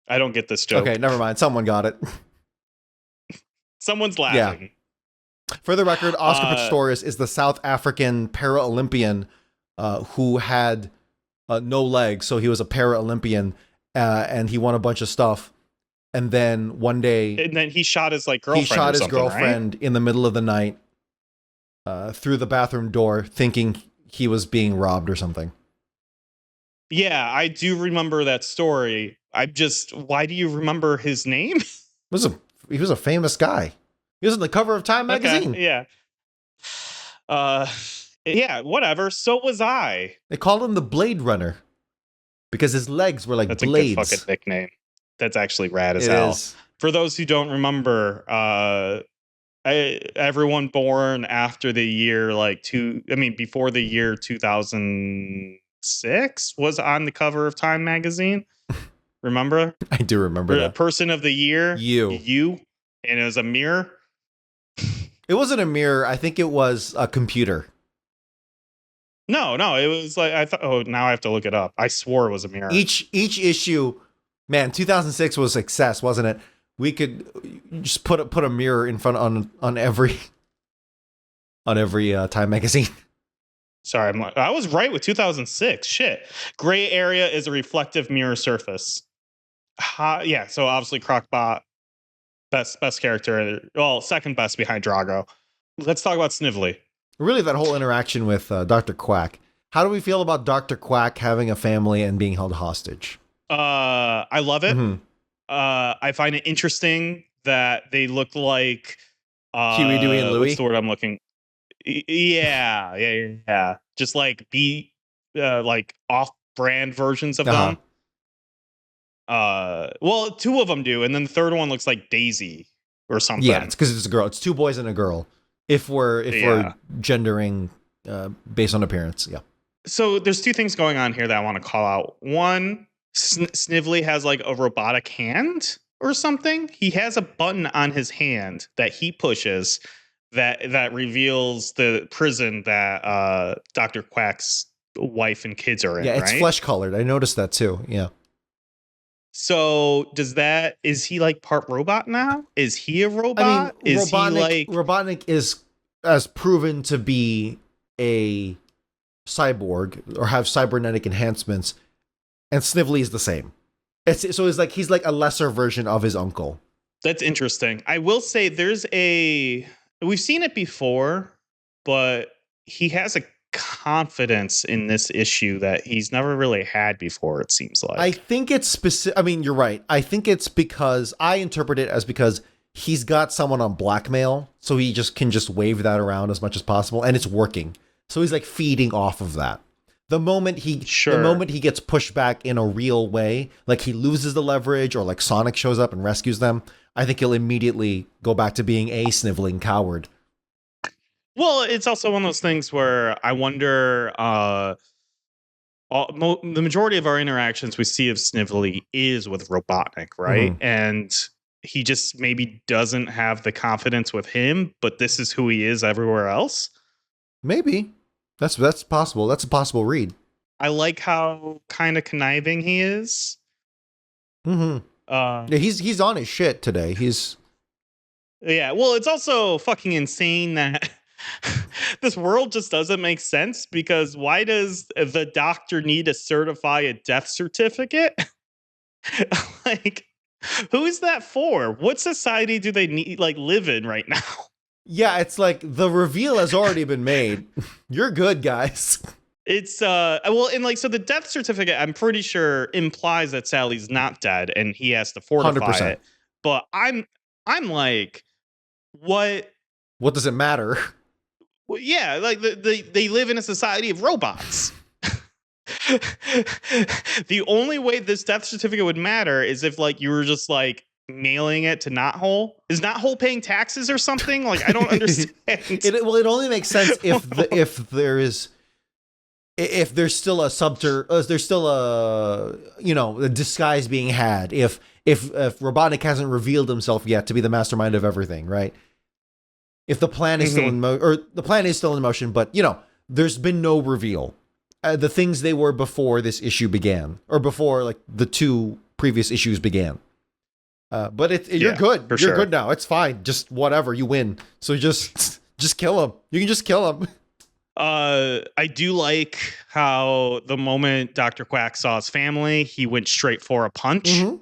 I don't get this joke. Okay, never mind. Someone got it. Someone's laughing. Yeah. For the record, Oscar Pistorius is the South African para-Olympian who had no legs, so he was a para-Olympian, and he won a bunch of stuff. And then one day, and then he shot his girlfriend. He shot his girlfriend in the middle of the night through the bathroom door, thinking he was being robbed or something. Yeah, I do remember that story. Why do you remember his name? He was a famous guy. He was on the cover of Time magazine. Okay, yeah. Yeah, whatever. So was I. They called him the Blade Runner because his legs were like That's blades. That's a good fucking nickname. That's actually rad as hell. Is. For those who don't remember, everyone born after the year before the year 2006 was on the cover of Time magazine. Remember? I do remember that. Person of the year, you, and it was a mirror. It wasn't a mirror. I think it was a computer. No, it was like I thought. Oh, now I have to look it up. I swore it was a mirror. Each issue, man. 2006 was a success, wasn't it? We could just put a mirror in front on every Time magazine. Sorry, I was right with 2006. Shit, gray area is a reflective mirror surface. Yeah, so obviously Crocbot, best character. Well, second best behind Drago. Let's talk about Snively. Really, that whole interaction with Dr. Quack. How do we feel about Dr. Quack having a family and being held hostage? I love it. Mm-hmm. I find it interesting that they look like Huey, Dewey, and Louie. What's the word I'm looking? Yeah. Just like off-brand versions of them. Well, two of them do, and then the third one looks like Daisy or something. Yeah, it's because it's a girl. It's two boys and a girl. If we're gendering based on appearance, yeah. So there's two things going on here that I want to call out. One, Snively has like a robotic hand or something. He has a button on his hand that he pushes that reveals the prison that Dr. Quack's wife and kids are in. Yeah, it's right? flesh colored. I noticed that too. Yeah. So is he like part robot now? Is he a robot? I mean, Robotnik has proven to be a cyborg or have cybernetic enhancements, and Snively is the same. He's like a lesser version of his uncle. That's interesting. I will say we've seen it before, but he has a confidence in this issue that he's never really had before, it seems I like. think it's specific. I mean, you're right. I think it's because I interpret it as because he's got someone on blackmail, so he can wave that around as much as possible, and it's working. So he's like feeding off of that. The moment he gets pushed back in a real way, like he loses the leverage, or like Sonic shows up and rescues them, I think he'll immediately go back to being a sniveling coward. Well, it's also one of those things where I wonder. The majority of our interactions we see of Snively is with Robotnik, right? Mm-hmm. And he just maybe doesn't have the confidence with him, but this is who he is everywhere else. Maybe that's possible. That's a possible read. I like how kind of conniving he is. Mm-hmm. Yeah, he's on his shit today. Yeah. Well, it's also fucking insane that this world just doesn't make sense, because why does the doctor need to certify a death certificate? Like, who is that for? What society do they need live in right now? Yeah, it's like the reveal has already been made. You're good, guys. It's well, and so the death certificate, I'm pretty sure, implies that Sally's not dead and he has to fortify 100%. it. But I'm like, what? What does it matter? Well, yeah, like they live in a society of robots. The only way this death certificate would matter is if you were just mailing it to Knothole. Is Knothole paying taxes or something? I don't understand. It only makes sense if there's still a disguise being had. If Robotnik hasn't revealed himself yet to be the mastermind of everything, right? If the plan is still in the plan is still in motion, but there's been no reveal. The things they were before this issue began, or before the two previous issues began. But you're good. You're good now. It's fine. Just whatever. You win. So just kill him. You can just kill him. I do like how the moment Dr. Quack saw his family, he went straight for a punch. Mm-hmm.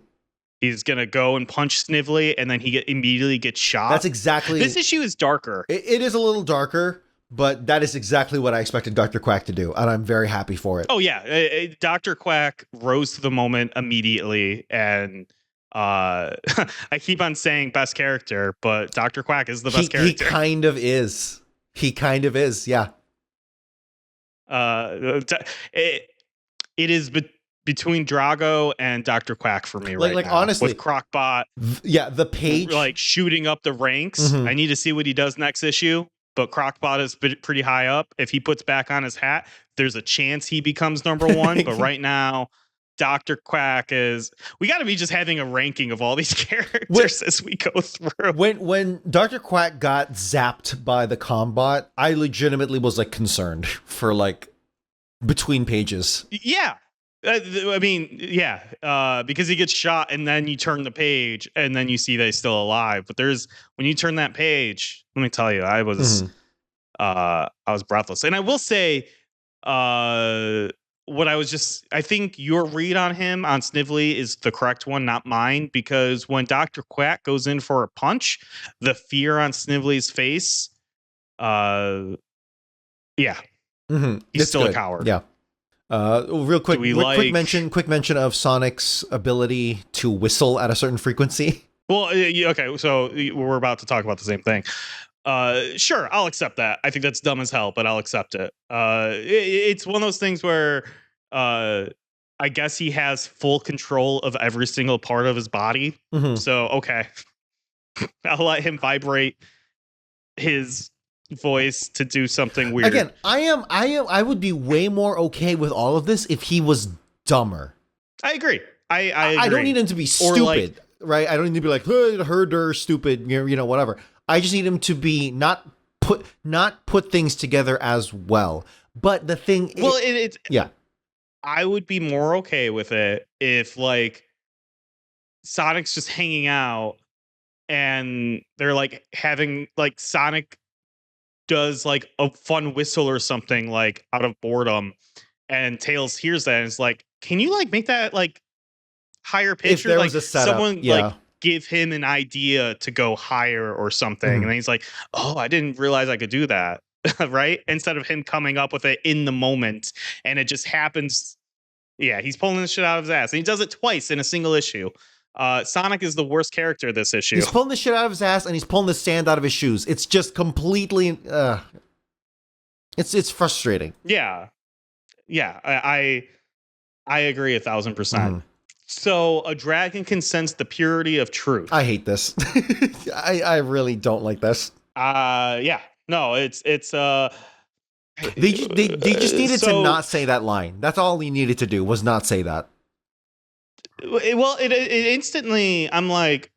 He's gonna go and punch Snively, and then he immediately gets shot. That's exactly. This issue is darker. It is a little darker, but that is exactly what I expected Dr. Quack to do, and I'm very happy for it. Oh yeah, Dr. Quack rose to the moment immediately, and I keep on saying best character, but Dr. Quack is the best character. He kind of is. Yeah. It is between Drago and Dr. Quack for me right now. Honestly, with Crocbot, the page shooting up the ranks. Mm-hmm. I need to see what he does next issue. But Crocbot is pretty high up. If he puts back on his hat, there's a chance he becomes number one. But right now, Dr. Quack is. We got to be just having a ranking of all these characters as we go through. When Dr. Quack got zapped by the Combot, I legitimately was concerned for between pages. Yeah. I mean, yeah, because he gets shot and then you turn the page and then you see that he's still alive. But when you turn that page, let me tell you, I was breathless. And I will say, I think your read on him, on Snively, is the correct one, not mine, because when Dr. Quack goes in for a punch, the fear on Snively's face, he's still a coward. Yeah. Real quick, quick mention of Sonic's ability to whistle at a certain frequency. Well, okay, so we're about to talk about the same thing. Sure, I'll accept that. I think that's dumb as hell, but I'll accept it. It's one of those things where I guess he has full control of every single part of his body. Mm-hmm. So, okay. I'll let him vibrate his voice to do something weird. Again, I would be way more okay with all of this if he was dumber. I agree. I agree. I don't need him to be stupid, right? I don't need to be hey, herder, stupid, whatever. I just need him to be not put things together as well. But the thing, I would be more okay with it if Sonic's just hanging out and they're having Sonic does a fun whistle or something out of boredom, and Tails hears that and is can you make that higher pitch? If there was a setup, give him an idea to go higher or something. Mhm. And then he's like, oh, I didn't realize I could do that. Right? Instead of him coming up with it in the moment, and it just happens. Yeah, he's pulling this shit out of his ass. And he does it twice in a single issue. Sonic is the worst character this issue. He's pulling the shit out of his ass and he's pulling the sand out of his shoes. It's just completely it's frustrating. Yeah. Yeah. I agree 1,000%. Mhm. So a dragon can sense the purity of truth. I hate this. I really don't like this. Yeah. No, it's They just needed to not say that line. That's all he needed to do was not say that. Well, it instantly, I'm like,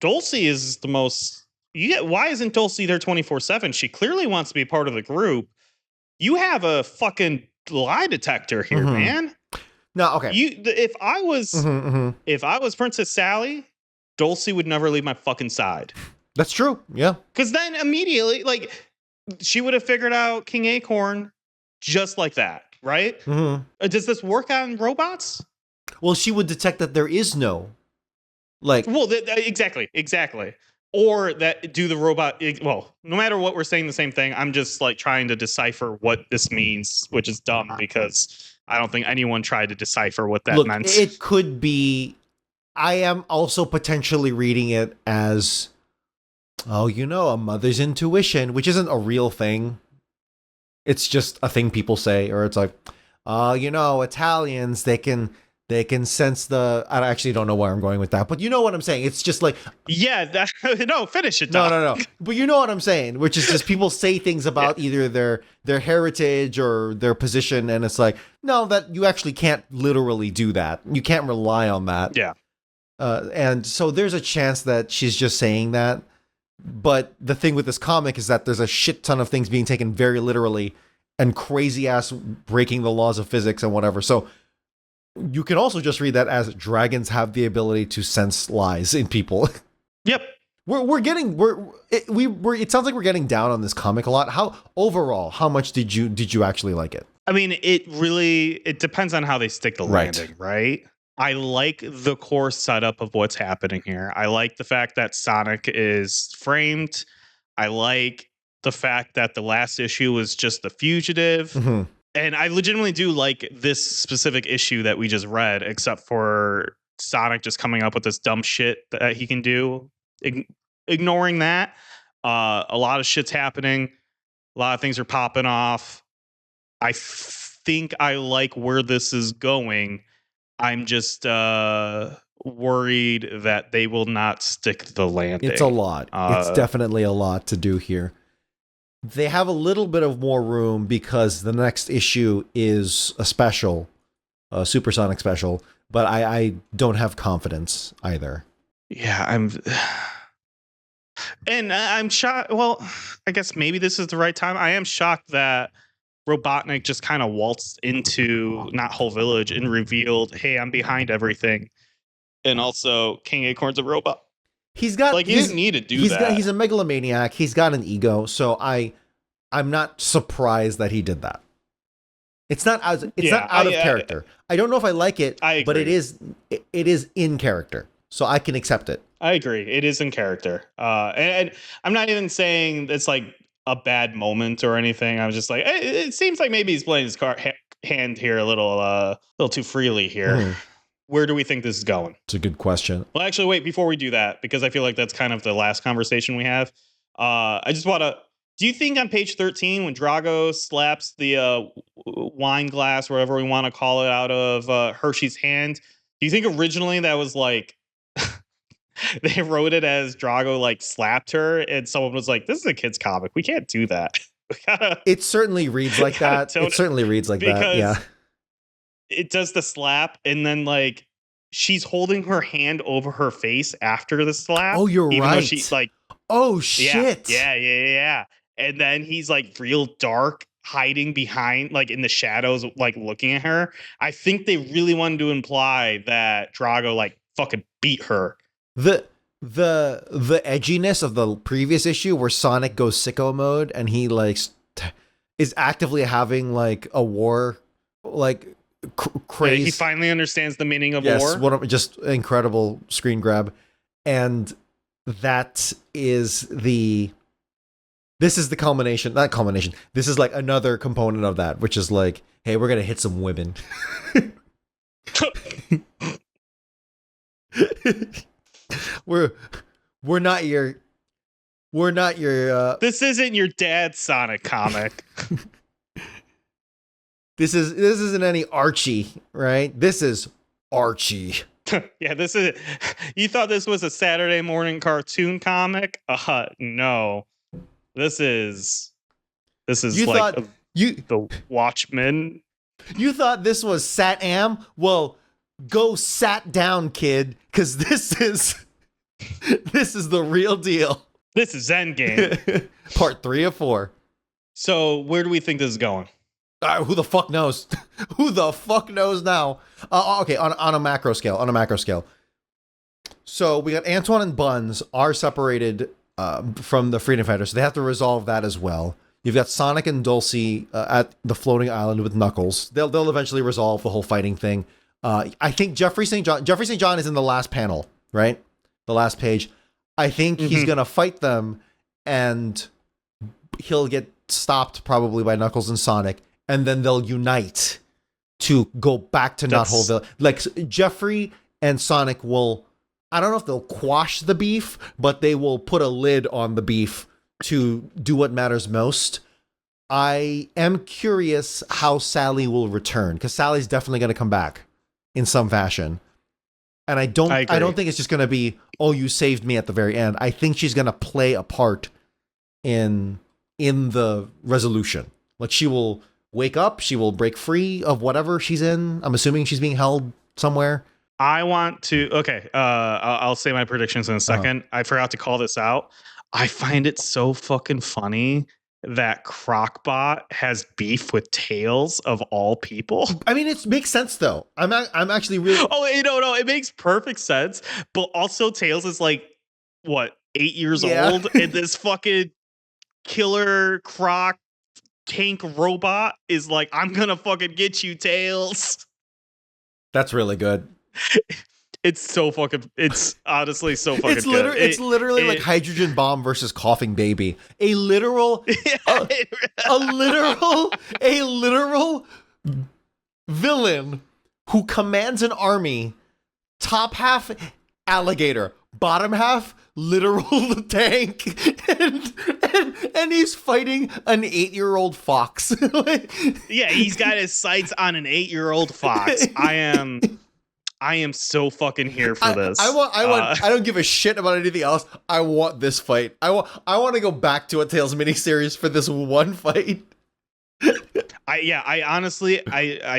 Dulcie is the most. Why isn't Dulcie there 24/7? She clearly wants to be part of the group. You have a fucking lie detector here, man. No, okay. If I was Princess Sally, Dulcie would never leave my fucking side. That's true. Yeah. Because then immediately, like, she would have figured out King Acorn just like that, right? Does this work on robots? Well, she would detect that there is no, like. Well, exactly. Or that do the robot. Well, no matter what, we're saying the same thing. I'm just like trying to decipher what this means, which is dumb because I don't think anyone tried to decipher what that meant. It could be. I am also potentially reading it as, oh, a mother's intuition, which isn't a real thing. It's just a thing people say, or it's like, Italians, they can sense the. I actually don't know where I'm going with that, but you know what I'm saying. It's just like, yeah, no, finish it. No. But you know what I'm saying, which is just people say things about either their heritage or their position, and it's like, no, that you actually can't literally do that. You can't rely on that. Yeah. And so there's a chance that she's just saying that. But the thing with this comic is that there's a shit ton of things being taken very literally and crazy ass breaking the laws of physics and whatever. So you can also just read that as dragons have the ability to sense lies in people. Yep. It sounds like we're getting down on this comic a lot. How much did you actually like it? I mean, it depends on how they stick the landing, right? I like the core setup of what's happening here. I like the fact that Sonic is framed. I like the fact that the last issue was just the fugitive. And I legitimately do like this specific issue that we just read, except for Sonic just coming up with this dumb shit that he can do. Ignoring that, a lot of shit's happening. A lot of things are popping off. I think I like where this is going. I'm just worried that they will not stick to the landing. It's a lot. It's definitely a lot to do here. They have a little bit of more room because the next issue is a special, a Supersonic special, but I don't have confidence either. Yeah, I'm shocked. Well, I guess maybe this is the right time. I am shocked that Robotnik just kind of waltzed into not Whole Village and revealed, hey, I'm behind everything. And also King Acorn's a robot. He didn't need to do that. He's a megalomaniac. He's got an ego. So I'm not surprised that he did that. It's not out of character. I don't know if I like it, but it is in character. So I can accept it. I agree. It is in character. And I'm not even saying it's like a bad moment or anything. I was just like, it seems like maybe he's playing his hand here a little too freely here. Where do we think this is going? It's a good question. Well, actually, wait, before we do that, because I feel like that's kind of the last conversation we have. I just want to, do you think on page 13, when Drago slaps the wine glass, whatever we want to call it, out of Hershey's hand, do you think originally that was like, they wrote it as Drago like slapped her and someone was like, this is a kid's comic. We can't do that. It certainly reads like that. It certainly reads like that. Yeah. It does the slap and then like she's holding her hand over her face after the slap. Oh, you're even right. Though she's like, oh shit. Yeah. And then he's like real dark, hiding behind, like in the shadows, like looking at her. I think they really wanted to imply that Drago like fucking beat her. The edginess of the previous issue where Sonic goes sicko mode and he like is actively having like a war, like craze. He finally understands the meaning of war. Just incredible screen grab. and that is the this is the culmination, not culmination. This is like another component of that, which is like, hey, we're gonna hit some women. we're not your This isn't your dad's Sonic comic. this isn't any Archie, right? This is Archie. Yeah, this is. You thought this was a Saturday morning cartoon comic? No. This is You like thought the Watchmen. You thought this was Sat Am? Well, go sat down, kid, because this is the real deal. This is Endgame. Part 3 of 4. So where do we think this is going? Who the fuck knows? Who the fuck knows now? Okay, on a macro scale. So we got Antoine and Buns are separated from the Freedom Fighters, so they have to resolve that as well. You've got Sonic and Dulcie at the floating island with Knuckles. They'll eventually resolve the whole fighting thing. I think Jeffrey St. John is in the last panel, right? The last page. I think he's gonna fight them, and he'll get stopped probably by Knuckles and Sonic, and then they'll unite to go back to Knothole. Like Jeffrey and Sonic will, I don't know if they'll quash the beef, but they will put a lid on the beef to do what matters most. I am curious how Sally will return, because Sally's definitely going to come back in some fashion. And I don't think it's just going to be, oh, you saved me at the very end. I think she's going to play a part in the resolution. Like, she will wake up, she will break free of whatever she's in. I'm assuming she's being held somewhere. I want to, okay, I'll say my predictions in a second. I forgot to call this out. I find it so fucking funny that Crocbot has beef with Tails of all people. I mean, it makes sense though. I'm actually really. Oh, no, it makes perfect sense. But also, Tails is like, what, 8 years old, and this fucking killer Croc tank robot is like, I'm gonna fucking get you, Tails. That's really good. It's honestly so fucking good. It's literally like Hydrogen Bomb versus Coughing Baby. A literal villain who commands an army, top half alligator, bottom half literal tank, and he's fighting an 8-year-old fox. Yeah, he's got his sights on an 8-year-old fox. I am so fucking here for this. I don't give a shit about anything else. I want this fight. I want to go back to a Tales miniseries for this one fight. I honestly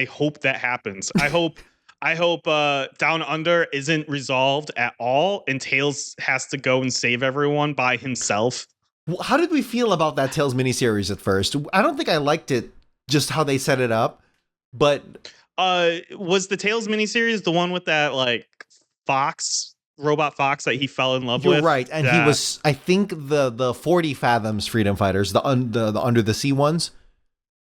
hope that happens. I hope Down Under isn't resolved at all, and Tails has to go and save everyone by himself. How did we feel about that Tales miniseries at first? I don't think I liked it, just how they set it up, but. Was the Tails miniseries the one with that like robot fox that he fell in love with? You're right, and he was. I think the 40 Fathoms Freedom Fighters, the under the sea ones,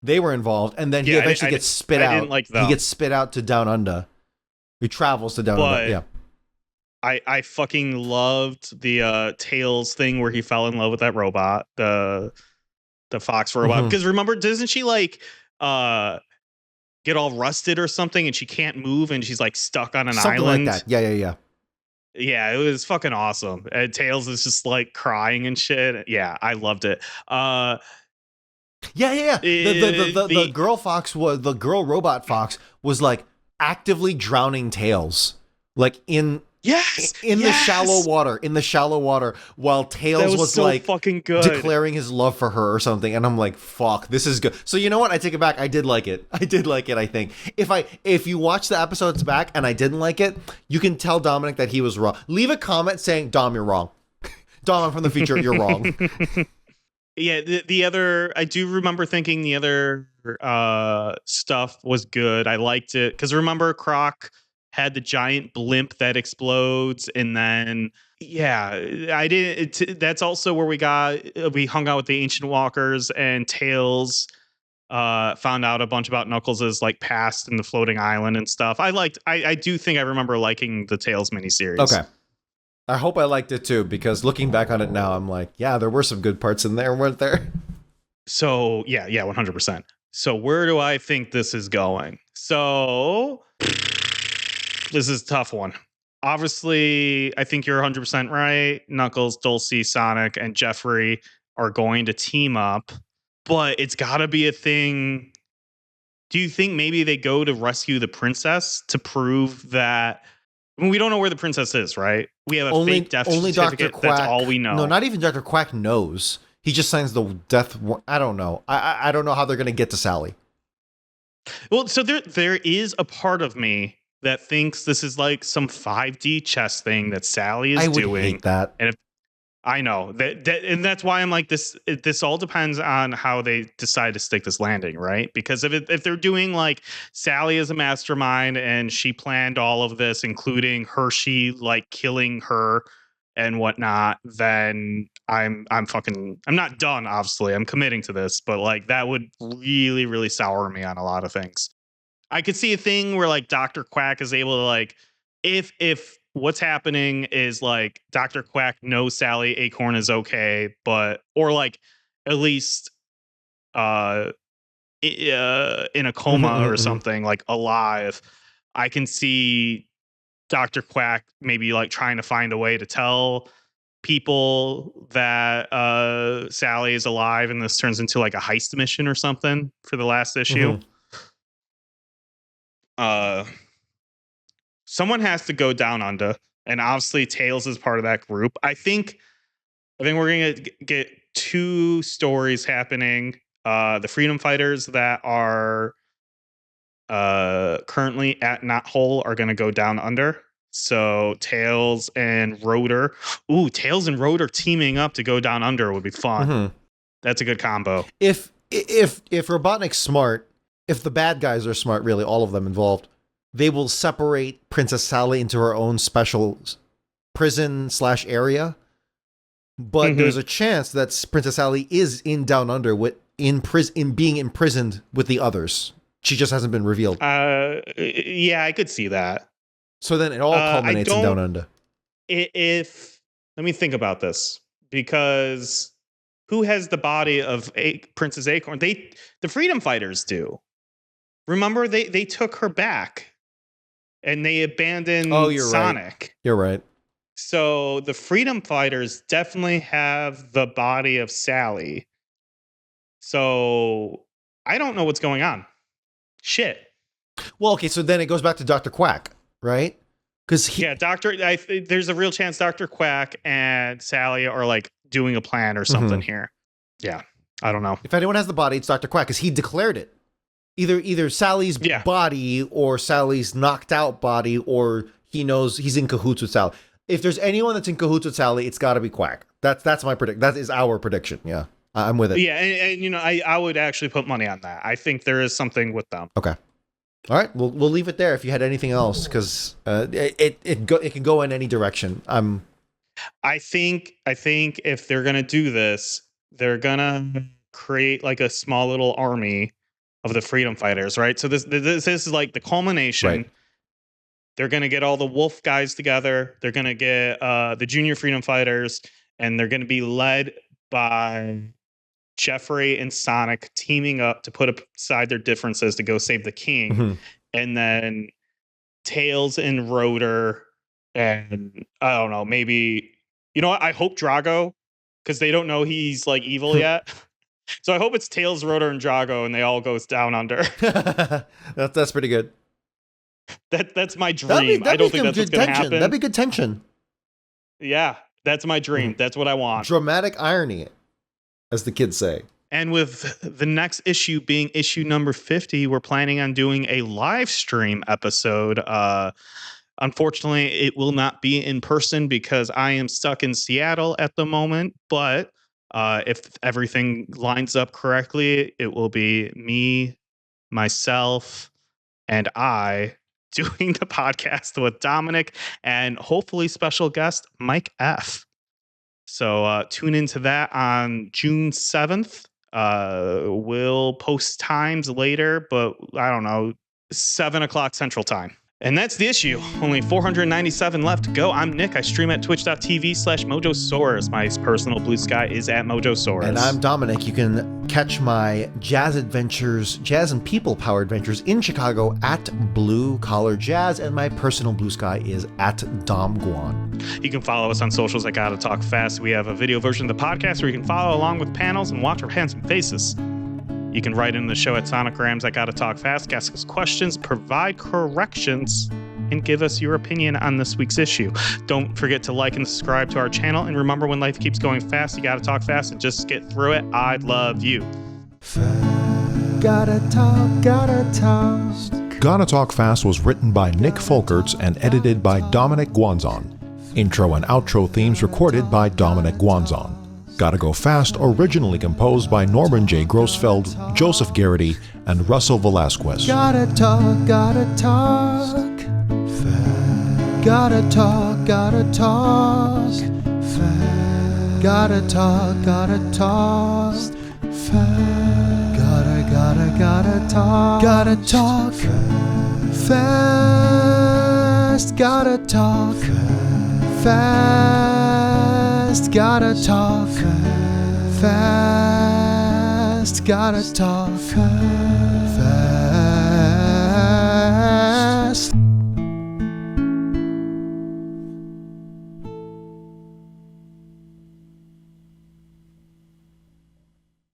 they were involved, and then he eventually gets spit out. Didn't like them. He gets spit out to Down Under. He travels to Down Under. Yeah. I fucking loved the Tails thing where he fell in love with that robot, the fox robot. Because remember, doesn't she like get all rusted or something, and she can't move, and she's like stuck on an island. Like that. Yeah. Yeah, it was fucking awesome. And Tails is just like crying and shit. Yeah, I loved it. Yeah. The girl robot fox was like actively drowning Tails, like in the shallow water, while Tails was so like fucking good, declaring his love for her or something. And I'm like, fuck, this is good. So you know what? I take it back. I did like it. I think if you watch the episodes back and I didn't like it, you can tell Dominic that he was wrong. Leave a comment saying, Dom, you're wrong. Dom, I'm from the future. You're wrong. Yeah, the other, I do remember thinking the other stuff was good. I liked it because remember Croc had the giant blimp that explodes, and then that's also where we hung out with the Ancient Walkers, and Tails found out a bunch about Knuckles' like past in the floating island and stuff. I do think I remember liking the Tails miniseries. Okay. I hope I liked it too, because looking back on it now, I'm like, yeah, there were some good parts in there, weren't there? So yeah, 100%. So where do I think this is going? So this is a tough one. Obviously, I think you're 100% right. Knuckles, Dulcie, Sonic, and Jeffrey are going to team up, but it's got to be a thing. Do you think maybe they go to rescue the princess to prove that? I mean, we don't know where the princess is, right? We have a fake death Only Dr. certificate. That's Quack. all we know. No, not even Dr. Quack knows. He just signs the death. I don't know. I don't know how they're going to get to Sally. Well, so there is a part of me that thinks this is like some 5D chess thing that Sally is I would doing. hate that. And if I know that, and that's why I'm like this. This all depends on how they decide to stick this landing, right? Because if they're doing like Sally is a mastermind and she planned all of this, including Hershey like killing her and whatnot, then I'm not done. Obviously, I'm committing to this, but like that would really sour me on a lot of things. I could see a thing where like Dr. Quack is able to like if what's happening is like Dr. Quack knows Sally Acorn is okay, but or like at least in a coma or something, like alive. I can see Dr. Quack maybe like trying to find a way to tell people that Sally is alive and this turns into like a heist mission or something for the last issue. Someone has to go down under, and obviously Tails is part of that group. I think we're gonna get two stories happening. The freedom fighters that are currently at Knot Hole are gonna go down under. So Tails and Rotor. Ooh, Tails and Rotor teaming up to go down under would be fun. That's a good combo. If Robotnik's smart, if the bad guys are smart, really, all of them involved, they will separate Princess Sally into her own special prison / area. But there's a chance that Princess Sally is in Down Under in being imprisoned with the others. She just hasn't been revealed. Yeah, I could see that. So then it all culminates in Down Under. If let me think about this, because who has the body of Princess Acorn? The freedom fighters do. Remember, they took her back and they abandoned Sonic. Right. You're right. So the freedom fighters definitely have the body of Sally. So I don't know what's going on. Shit. Well, okay, so then it goes back to Dr. Quack, right? Because there's a real chance Dr. Quack and Sally are like doing a plan or something here. Yeah, I don't know. If anyone has the body, it's Dr. Quack because he declared it. Either Sally's body or Sally's knocked out body, or he knows he's in cahoots with Sally. If there's anyone that's in cahoots with Sally, it's got to be Quack. That's my prediction. That is our prediction. Yeah, I'm with it. Yeah, and you know, I would actually put money on that. I think there is something with them. Okay. All right, we'll leave it there. If you had anything else, because it can go in any direction. I think if they're gonna do this, they're gonna create like a small little army of the freedom fighters, right? So this is like the culmination. Right. They're gonna get all the wolf guys together. They're gonna get the junior freedom fighters, and they're gonna be led by Jeffrey and Sonic teaming up to put aside their differences to go save the king. And then Tails and Rotor, and I don't know, maybe, you know what? I hope Drago, because they don't know he's like evil yet. So I hope it's Tails, Rotor, and Drago, and they all goes down under. That's pretty good. That's my dream. I don't think that's what's going to happen. That'd be good tension. Yeah, that's my dream. That's what I want. Dramatic irony, as the kids say. And with the next issue being issue number 50, we're planning on doing a live stream episode. Unfortunately, it will not be in person because I am stuck in Seattle at the moment. But if everything lines up correctly, it will be me, myself, and I doing the podcast with Dominic and hopefully special guest Mike F. So tune into that on June 7th. We'll post times later, but I don't know, 7:00 Central Time. And that's the issue. Only 497 left to go. I'm Nick. I stream at twitch.tv/Mojosaurus. My personal blue sky is at Mojosaurus. And I'm Dominic. You can catch my jazz adventures, jazz and people power adventures in Chicago at Blue Collar Jazz, and my personal blue sky is at Dom Guan. You can follow us on socials at Gotta Talk Fast. We have a video version of the podcast where you can follow along with panels and watch our handsome faces. You can write in the show at Sonograms. I Gotta Talk Fast, ask us questions, provide corrections, and give us your opinion on this week's issue. Don't forget to like and subscribe to our channel. And remember, when life keeps going fast, you gotta talk fast and just get through it. I love you. Gotta talk, gotta talk. Gotta Talk Fast was written by Nick Folkerts and edited by Dominic Guanzon. Intro and outro themes recorded by Dominic Guanzon. Gotta Go Fast originally composed by Norman J. Grossfeld, Joseph Garrity, and Russell Velasquez. Gotta talk, gotta talk. Gotta talk, gotta talk. Gotta talk, gotta talk. Gotta talk. Gotta talk fast. Gotta talk fast. Gotta talk fast. Gotta talk fast.